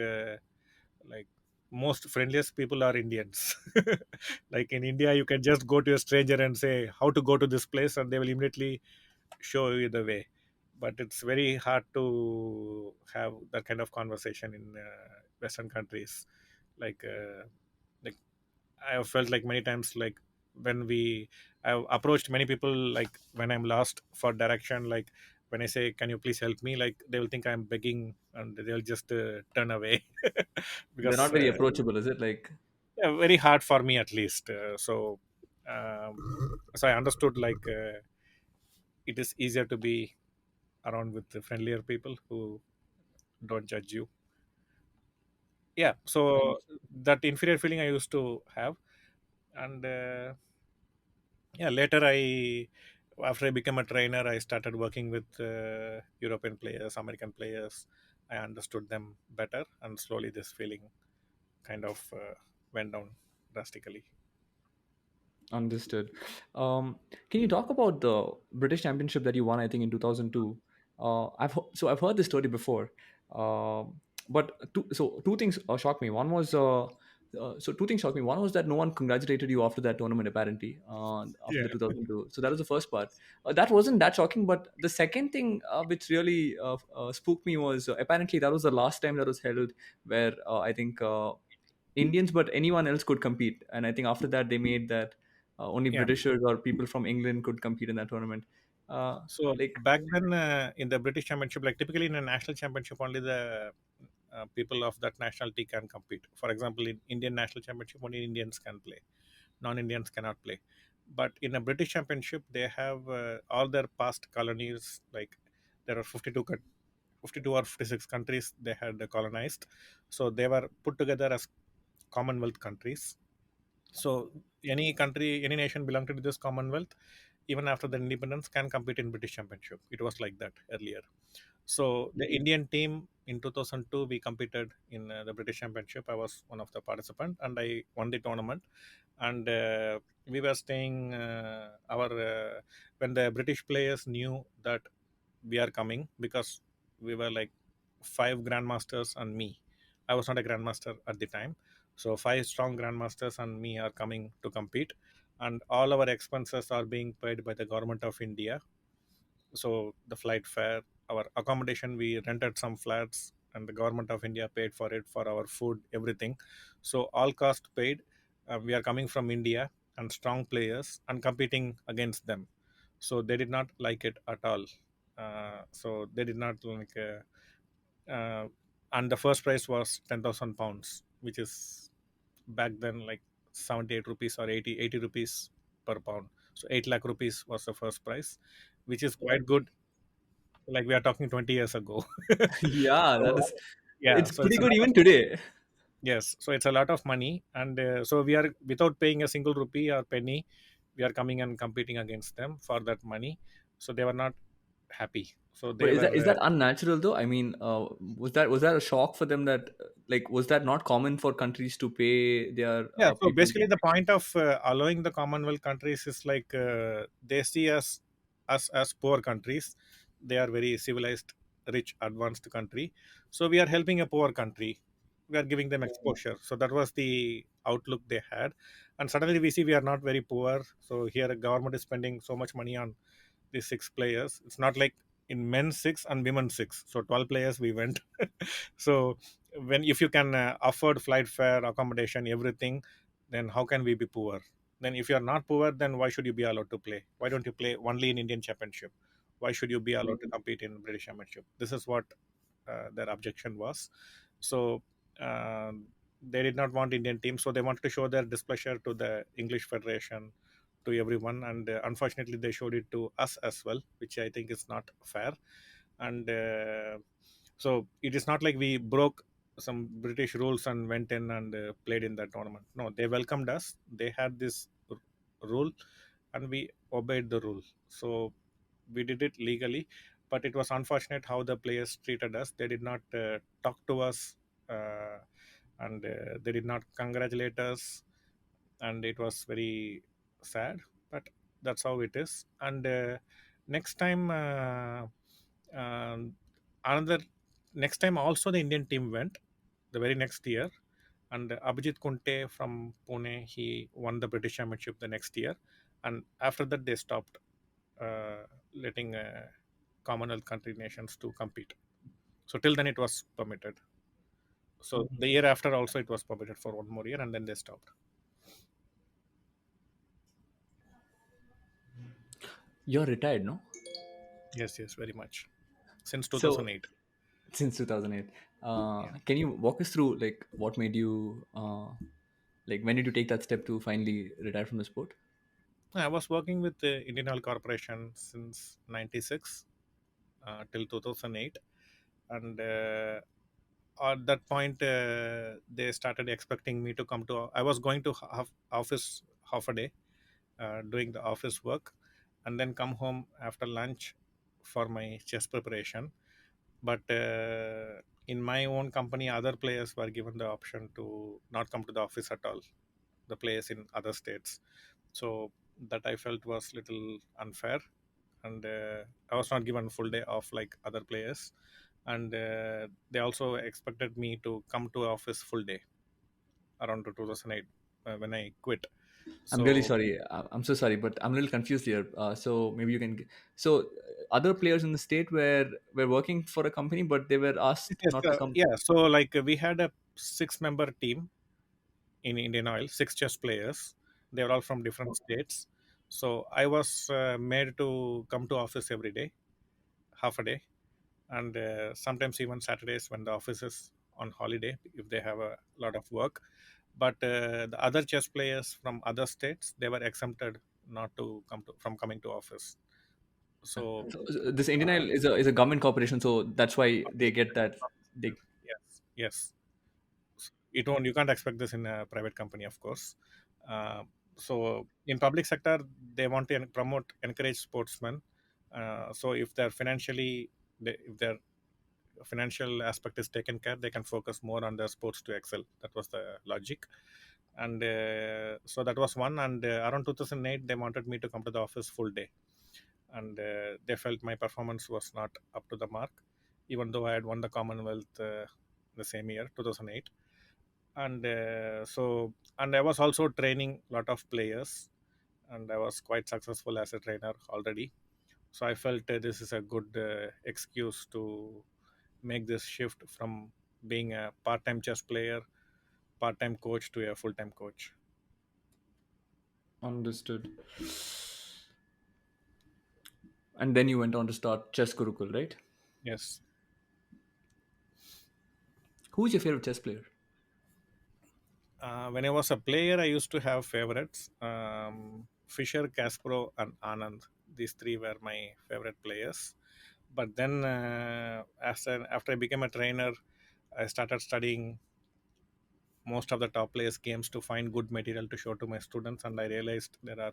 B: most friendliest people are Indians. Like in India you can just go to a stranger and say how to go to this place, and they will immediately show you the way. But it's very hard to have that kind of conversation in Western countries. like uh, like I have felt like many times, like, when I've approached many people, like when I'm lost for direction, like when I say, can you please help me, like they will think I'm begging and they'll just turn away.
A: They're
B: Because
A: not very approachable, is it? Like,
B: yeah, very hard for me at least. Um, so I understood, like, it is easier to be around with the friendlier people who don't judge you. Yeah, so that inferior feeling I used to have. And yeah, later after I became a trainer, I started working with European players, American players. I understood them better, and slowly this feeling kind of went down drastically.
A: understood. Can you talk about the British Championship that you won? I think in 2002. I've heard this story before, but two things shocked me. One was So two things shocked me. One was that no one congratulated you after that tournament, apparently, after
B: Yeah,
A: the 2002. So that was the first part. That wasn't that shocking, but the second thing which really spooked me was apparently that was the last time that was held where I think Indians, but anyone else could compete. And I think after that they made that only
B: yeah.
A: Britishers or people from England could compete in that tournament.
B: So
A: Like,
B: back then, in the British Championship, like typically in a national championship, only the people of that nationality can compete. For example, in Indian national championship, only Indians can play. Non-Indians cannot play. But in a British Championship, they have all their past colonies. Like there are 52 or 56 countries they had colonized, so they were put together as Commonwealth countries. So any country, any nation belonging to this Commonwealth, even after the independence, can compete in British Championship. It was like that earlier. So the Indian team in 2002, we competed in the British Championship. I was one of the participants, and I won the tournament. And we were staying our when the British players knew that we are coming, because we were like five grandmasters and me. I was not a grandmaster at the time, so five strong grandmasters and me are coming to compete, and all our expenses are being paid by the government of India. So the flight fare, our accommodation, we rented some flats and the government of India paid for it, for our food, everything. So all cost paid. We are coming from India and strong players and competing against them, so they did not like it at all. So they did not like and the first prize was 10,000 pounds, which is back then like 78 rupees or 80 rupees per pound. So 8 lakh rupees was the first prize, which is quite good. Like we are talking 20 years ago.
A: yeah, that
B: So
A: is,
B: yeah,
A: it's
B: so
A: pretty
B: it's a
A: good
B: lot of
A: even
B: money.
A: today.
B: Yes, so it's a lot of money, and so we are, without paying a single rupee or penny, we are coming and competing against them for that money. So they were not happy. So
A: But
B: they
A: is
B: were
A: that unnatural though? I mean, was that a shock for them that like was that not common for countries to pay their
B: yeah. So
A: people?
B: basically, the point of allowing the Commonwealth countries is like they see us as poor countries. They are very civilized, rich, advanced country. So we are helping a poor country. We are giving them exposure. So that was the outlook they had. And suddenly we see we are not very poor. So here, the government is spending so much money on these six players. It's not like in men six and women six. So 12 players we went. So when, if you can afford flight fare, accommodation, everything, then how can we be poor? Then if you are not poor, then why should you be allowed to play? Why don't you play only in Indian Championship? Why should you be allowed to compete in British Championship? This is what their objection was. So uh, they did not want Indian team, so they wanted to show their displeasure to the English Federation, to everyone, and unfortunately they showed it to us as well, which I think is not fair. And so it is not like we broke some British rules and went in and played in that tournament. No, they welcomed us. They had this rule, and we obeyed the rule. So we did it legally, but it was unfortunate how the players treated us. They did not talk to us, uh, and they did not congratulate us, and it was very sad. But that's how it is. And next time, um, another next time also the Indian team went the very next year, and Abhijit Kunte from Pune, he won the British Championship the next year, and after that they stopped letting Commonwealth country nations to compete. So till then it was permitted. So the year after also it was permitted for one more year, and then they stopped.
A: You're retired, no?
B: Yes, yes, very much. Since
A: So
B: 2008.
A: since 2008,
B: Yeah.
A: can you walk us through like what made you like when did you take that step to finally retire from the sport?
B: I was working with the Indian Oil Corporation since 96 till 2008. And at that point, they started expecting me to come to. I was going to office half a day, doing the office work, and then come home after lunch for my chess preparation. But in my own company, other players were given the option to not come to the office at all, the players in other states. So that I felt was little unfair, and I was not given full day off like other players. And they also expected me to come to office full day. around 2008 when I quit.
A: I'm really
B: So
A: sorry. I'm so sorry, but I'm a little confused here. So maybe you can. So other players in the state were working for a company, but they were asked
B: yes,
A: not to come.
B: yeah. So like we had a six-member team in Indian Oil, six chess players. They were all from different states. So I was made to come to office every day, half a day, and sometimes even Saturdays when the office is on holiday if they have a lot of work. But the other chess players from other states, they were exempted not to come to from coming to office. So
A: So this Indian Oil is a government corporation, so that's why they get that. They
B: yes, yes. It won't, you can't expect this in a private company, of course. uh, so in public sector, they want to promote, encourage sportsmen. So if they're financially, if their financial aspect is taken care, they can focus more on the sports to excel. That was the logic. And so that was one. And around 2008 they wanted me to come to the office full day. And they felt my performance was not up to the mark, even though I had won the Commonwealth the same year, 2008. And and I was also training a lot of players, and I was quite successful as a trainer already. So I felt this is a good excuse to make this shift from being a part-time chess player, part-time coach, to a full-time coach.
A: understood. And then you went on to start Chess Gurukul, right?
B: Yes.
A: Who's your favorite chess player?
B: When I was a player, I used to have favorites. Fisher, Kasparov, and Anand. These three were my favorite players. But then, after I became a trainer, I started studying most of the top players' games to find good material to show to my students. And I realized there are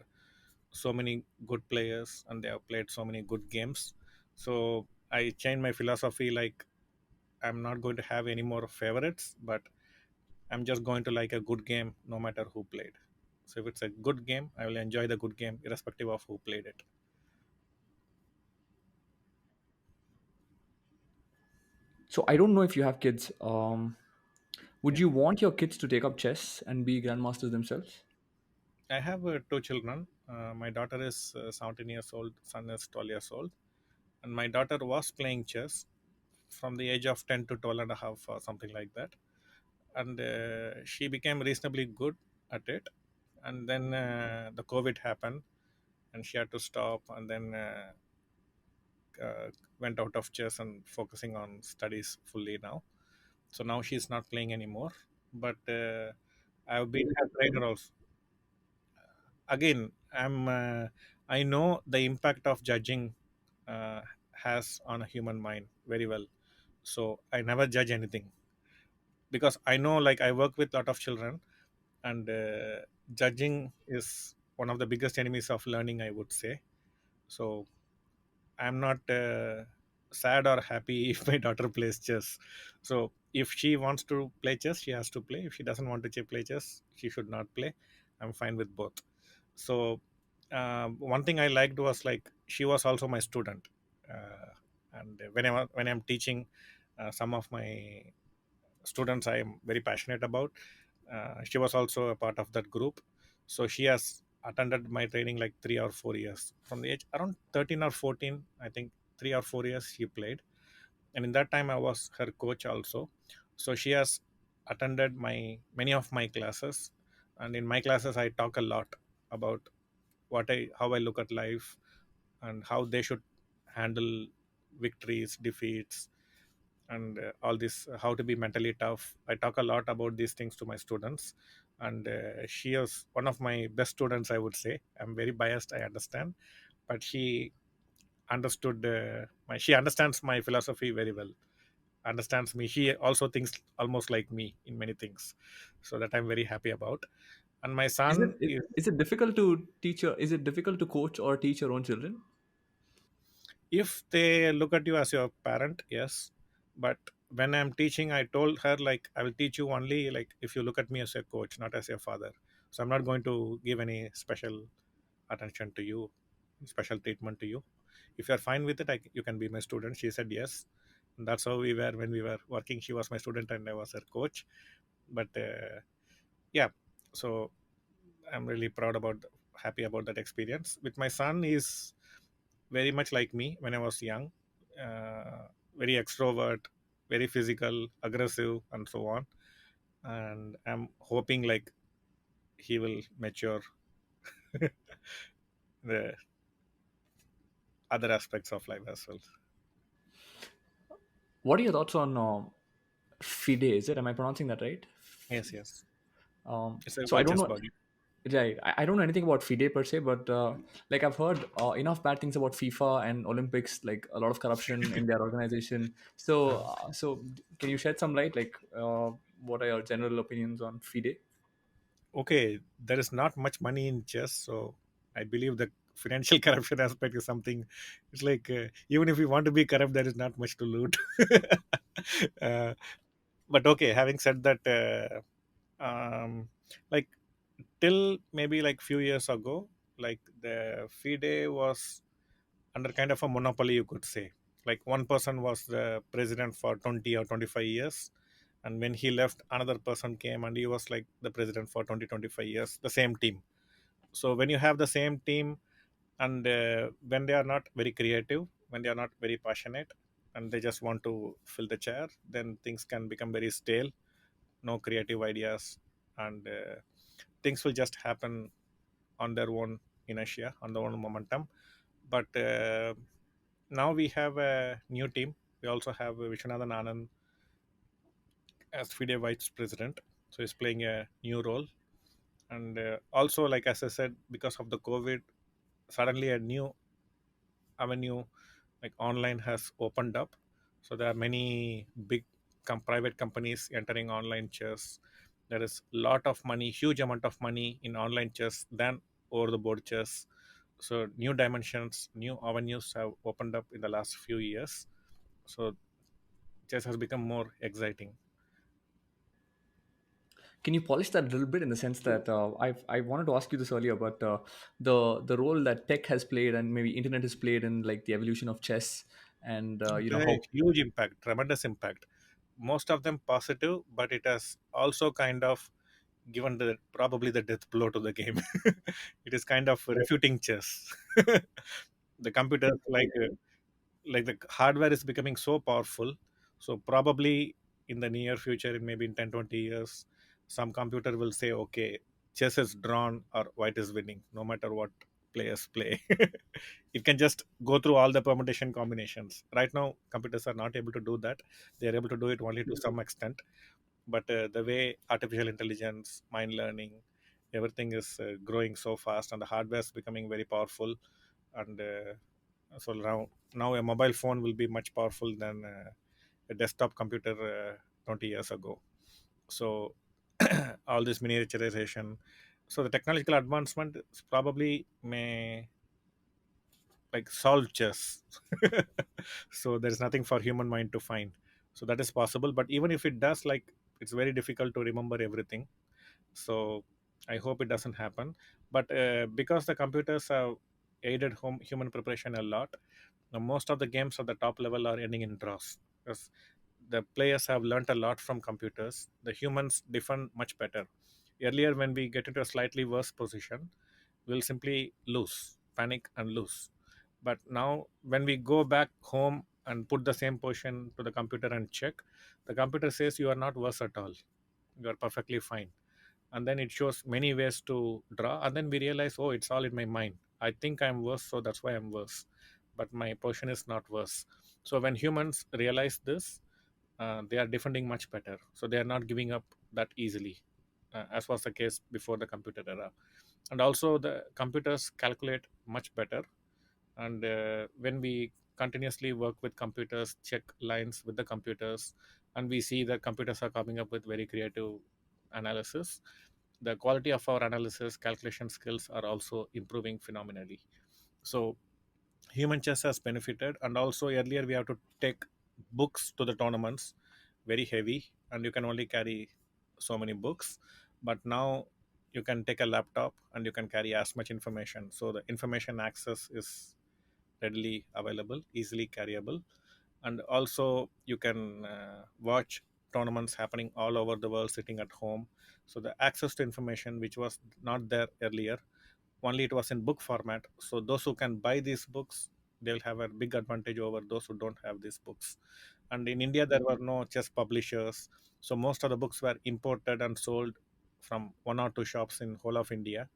B: so many good players, and they have played so many good games. So I changed my philosophy. Like, I'm not going to have any more favorites, but I'm just going to like a good game no matter who played. So if it's a good game, I will enjoy the good game irrespective of who played it.
A: So I don't know if you have kids. Would
B: Yeah.
A: you want your kids to take up chess and be grandmasters themselves?
B: I have two children. My daughter is 17 years old, son is 12 years old. And my daughter was playing chess from the age of 10 to 12 and a half or something like that. And she became reasonably good at it. And then the COVID happened and she had to stop, and then uh, went out of chess and focusing on studies fully now. So now she's not playing anymore. But I've been a trainer also. Again, I know the impact of judging uh, has on a human mind very well. So I never judge anything, because I know, like, I work with a lot of children, and judging is one of the biggest enemies of learning, I would say. So I'm not sad or happy if my daughter plays chess. So if she wants to play chess, she has to play. If she doesn't want to play chess, she should not play. I'm fine with both. So one thing I liked was, like, she was also my student, uh, and when I'm teaching some of my students I am very passionate about, she was also a part of that group. So she has attended my training like 3 or 4 years from the age around 13 or 14, I think. 3 or 4 years she played, and in that time I was her coach also. So she has attended my many of my classes, and in my classes I talk a lot about how I look at life, and how they should handle victories, defeats, and all this, how to be mentally tough. I talk a lot about these things to my students, and she is one of my best students, I would say. I'm very biased, I understand, but she understands my philosophy very well, understands me. She also thinks almost like me in many things, so that I'm very happy about. And my
A: Is
B: son
A: it
B: is,
A: is it difficult to teach? Is it difficult to coach or teach your own children?
B: if they look at you as your parent, yes. But when I'm teaching, I told her, like, I will teach you only, like, if you look at me as a coach, not as your father. So I'm not going to give any special attention to you, special treatment to you. If you're fine with it, you can be my student. She said yes. And that's how we were when we were working. She was my student and I was her coach. But Yeah, so I'm really proud about, happy about that experience. With my son, is very much like me when I was young, very extrovert, very physical, aggressive, and so on. And I'm hoping like he will mature the other aspects of life as well.
A: What are your thoughts on FIDE? Is it? Am I pronouncing that right?
B: Yes, yes. It's a
A: So I
B: world
A: don't
B: chess
A: know.
B: body.
A: Right, I don't know anything about FIDE per se, but like I've heard enough bad things about FIFA and Olympics, like a lot of corruption in their organization. So, can you shed some light, like what are your general opinions on FIDE?
B: Okay, there is not much money in chess, so I believe the financial corruption aspect is something. It's like even if you want to be corrupt, there is not much to loot. uh, but okay, having said that, like till maybe like few years ago, like the FIDE was under kind of a monopoly, you could say. Like one person was the president for 20 or 25 years, and when he left, another person came and he was like the president for 20, 25 years, the same team. So when you have the same team, and when they are not very creative, when they are not very passionate, and they just want to fill the chair, then things can become very stale, no creative ideas, and things will just happen on their own inertia, on their own momentum. But now we have a new team. We also have Vishwanathan Anand as FIDE vice president, so he's playing a new role. And also, like as I said, because of the COVID, suddenly a new avenue like online has opened up. So there are many big private companies entering online chess. There is a lot of money, huge amount of money in online chess than over the board chess. So new dimensions, new avenues have opened up in the last few years. So chess has become more exciting.
A: Can you polish that a little bit in the sense that I wanted to ask you this earlier, but the role that tech has played and maybe internet has played in like the evolution of chess, and
B: It has a
A: how
B: huge impact, tremendous impact. Most of them positive, but it has also kind of given the probably the death blow to the game. It is kind of refuting chess. The computers like the hardware is becoming so powerful, so probably in the near future, in maybe in 10, 20 years, some computer will say, okay, chess is drawn or white is winning, no matter what players play. It can just go through all the permutation combinations. Right now computers are not able to do that. They are able to do it only to some extent. But the way artificial intelligence, mind learning, everything is growing so fast, and the hardware is becoming very powerful. And so now a mobile phone will be much powerful than a desktop computer 20 years ago. So all this miniaturization, so the technological advancement probably may like solve chess. So there's nothing for human mind to find. So that is possible, but even if it does, like it's very difficult to remember everything. So I hope it doesn't happen. But because the computers have aided human preparation a lot, now most of the games at the top level are ending in draws, because the players have learnt a lot from computers. The humans defend much better. Earlier, when we get into a slightly worse position, we'll simply lose, panic and lose. But now, when we go back home and put the same position to the computer and check, the computer says you are not worse at all. You are perfectly fine. And then it shows many ways to draw. And then we realize, oh, it's all in my mind. I think I'm worse, so that's why I'm worse. But my position is not worse. So when humans realize this, they are defending much better. So they are not giving up that easily, as was the case before the computer era. And also, the computers calculate much better. And when we continuously work with computers, check lines with the computers, and we see that computers are coming up with very creative analysis, the quality of our analysis calculation skills are also improving phenomenally. So human chess has benefited. And also earlier we have to take books to the tournaments, very heavy, and you can only carry so many books. But now you can take a laptop and you can carry as much information, so the information access is readily available, easily carryable. And also you can watch tournaments happening all over the world sitting at home. So the access to information which was not there earlier, only it was in book format. So those who can buy these books, they'll have a big advantage over those who don't have these books. And in India there were no chess publishers, so most of the books were imported and sold from one or two shops in whole of India.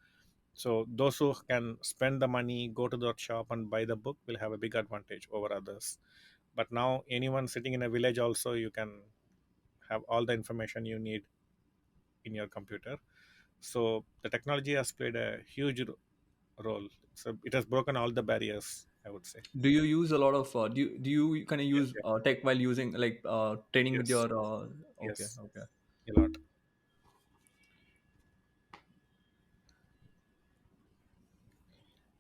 B: So those who can spend the money, go to that shop and buy the book will have a big advantage over others. But now anyone sitting in a village also, you can have all the information you need in your computer. So the technology has played a huge role. So it has broken all the barriers, I would say.
A: Do you use a lot of do you kind of
B: Yes,
A: use
B: yes,
A: tech while using like training with
B: yes,
A: your okay,
B: yes,
A: okay.
B: a lot.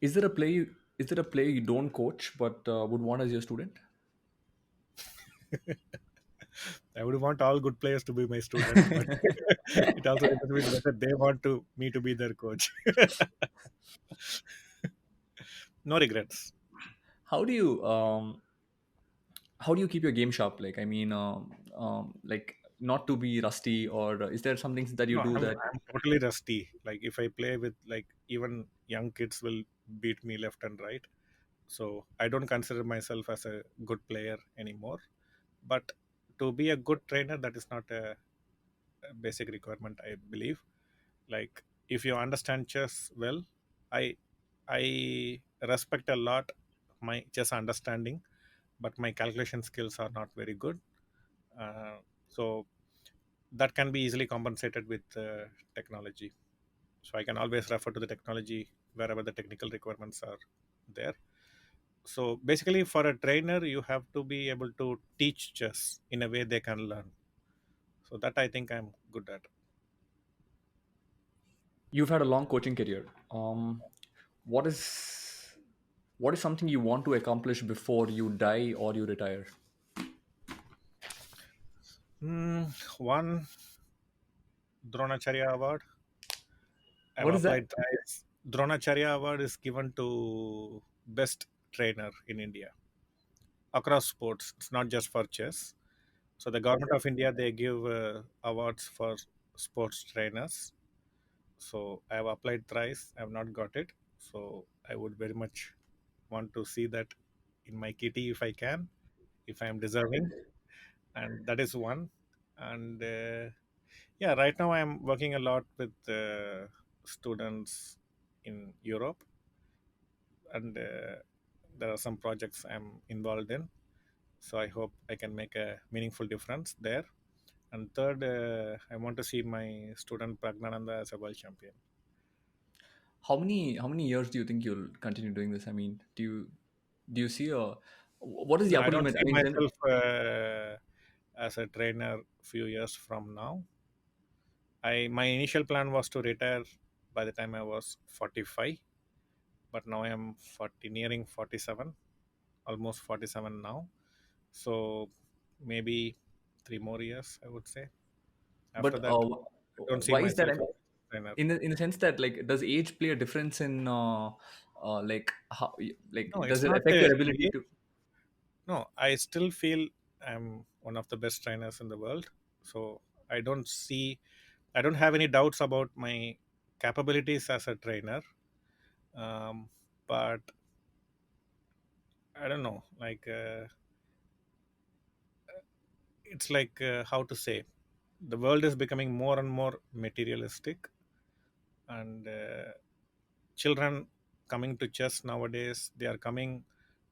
A: Is there a play is there a player you don't coach but would want as your student?
B: I would want all good players to be my student, but it also depends with whether they want to me to be their coach. No regrets.
A: How do you keep your game sharp? Like, I mean, like not to be rusty, or is there some things that you
B: No,
A: do that
B: I'm totally rusty. Like if I play with like even young kids will beat me left and right. So I don't consider myself as a good player anymore. But to be a good trainer, that is not a basic requirement, I believe. Like if you understand chess well, I I respect a lot my chess understanding, but my calculation skills are not very good. So that can be easily compensated with technology. So I can always refer to the technology wherever the technical requirements are there. So basically, for a trainer, you have to be able to teach chess in a way they can learn. So that I think I'm good at.
A: you've had a long coaching career? What is something you want to accomplish before you die or you retire?
B: One Dronacharya Award. I've
A: What is that?
B: applied thrice. Dronacharya Award is given to best trainer in India across sports. It's not just for chess. So the government of India they give awards for sports trainers. So I have applied thrice. I have not got it. So I would very much want to see that in my kitty if I can, if I am deserving, and that is one. And yeah, right now I am working a lot with students in Europe, and there are some projects I'm involved in. So I hope I can make a meaningful difference there. And third, I want to see my student Pragnananda as a world champion.
A: How many years do you think you'll continue doing this? I mean, do you see a what is the
B: No, I
A: upper
B: don't
A: limit? I
B: see
A: mean,
B: myself as a trainer few years from now. My initial plan was to retire by the time I was 45, but now I am 40, nearing 47, almost 47 now. So maybe 3 more years, I would say. After
A: but
B: that, I don't see
A: why is that?
B: myself
A: I
B: as
A: mean,
B: a trainer.
A: in the sense that, like, does age play a difference in like how,
B: No,
A: like, does
B: it's
A: it
B: not
A: affect
B: the
A: your ability
B: age.
A: to?
B: No, I still feel I'm one of the best trainers in the world. So I don't have any doubts about my capabilities as a trainer. Um, but I don't know, like it's like how to say, the world is becoming more and more materialistic, and children coming to chess nowadays, they are coming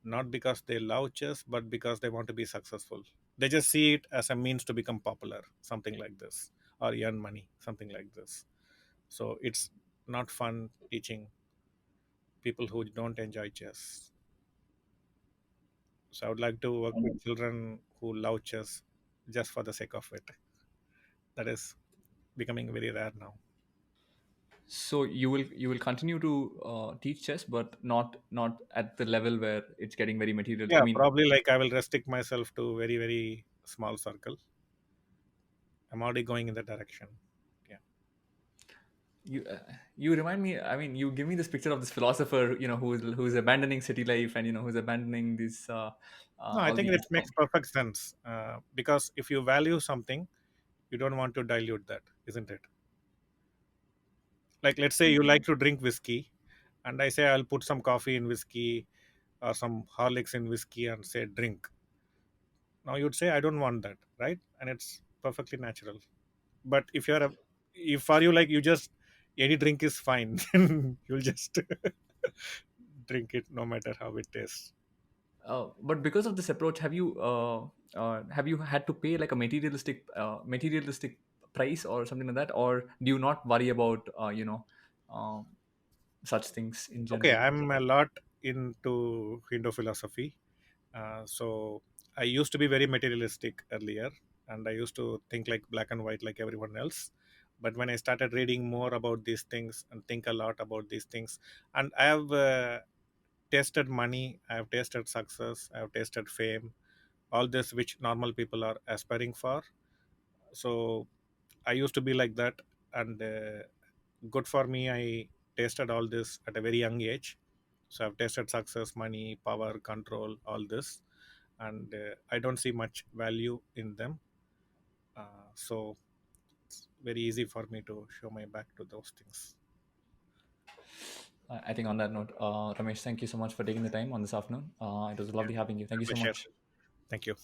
B: not because they love chess, but because they want to be successful. They just see it as a means to become popular, something like this, or earn money, something like this. So it's not fun teaching people who don't enjoy chess. So I would like to work with children who love chess just for the sake of it. That is becoming very rare now.
A: So you will continue to teach chess, but not at the level where it's getting very material. I
B: Yeah,
A: mean,
B: probably like I will restrict myself to very, very small circle. I'm already going in that direction. Yeah.
A: You remind me. I mean, you give me this picture of this philosopher, who's abandoning city life, and who's abandoning this
B: No, I
A: all
B: think
A: these.
B: it makes perfect sense, because if you value something, you don't want to dilute that, isn't it? Like, let's say you like to drink whiskey, and I say I'll put some coffee in whiskey or some Horlicks in whiskey and say drink. Now you'd say I don't want that, right? And it's perfectly natural. But if for you, like, you just any drink is fine, then you'll just drink it no matter how it tastes.
A: But because of this approach, have you had to pay like a materialistic price or something like that, or do you not worry about um, such things in
B: Okay,
A: general?
B: I'm a lot into Hindu philosophy. So I used to be very materialistic earlier, and I used to think like black and white like everyone else. But when I started reading more about these things and think a lot about these things, and I have tasted money, I have tasted success, I have tasted fame, all this which normal people are aspiring for. So I used to be like that, and good for me. I tasted all this at a very young age. So I've tasted success, money, power, control, all this, and I don't see much value in them. So it's very easy for me to show my back to those things.
A: I think on that note, Ramesh, thank you so much for taking the time on this afternoon. It was
B: Yeah,
A: lovely having you. Thank
B: my
A: you so
B: pleasure.
A: much.
B: Thank you.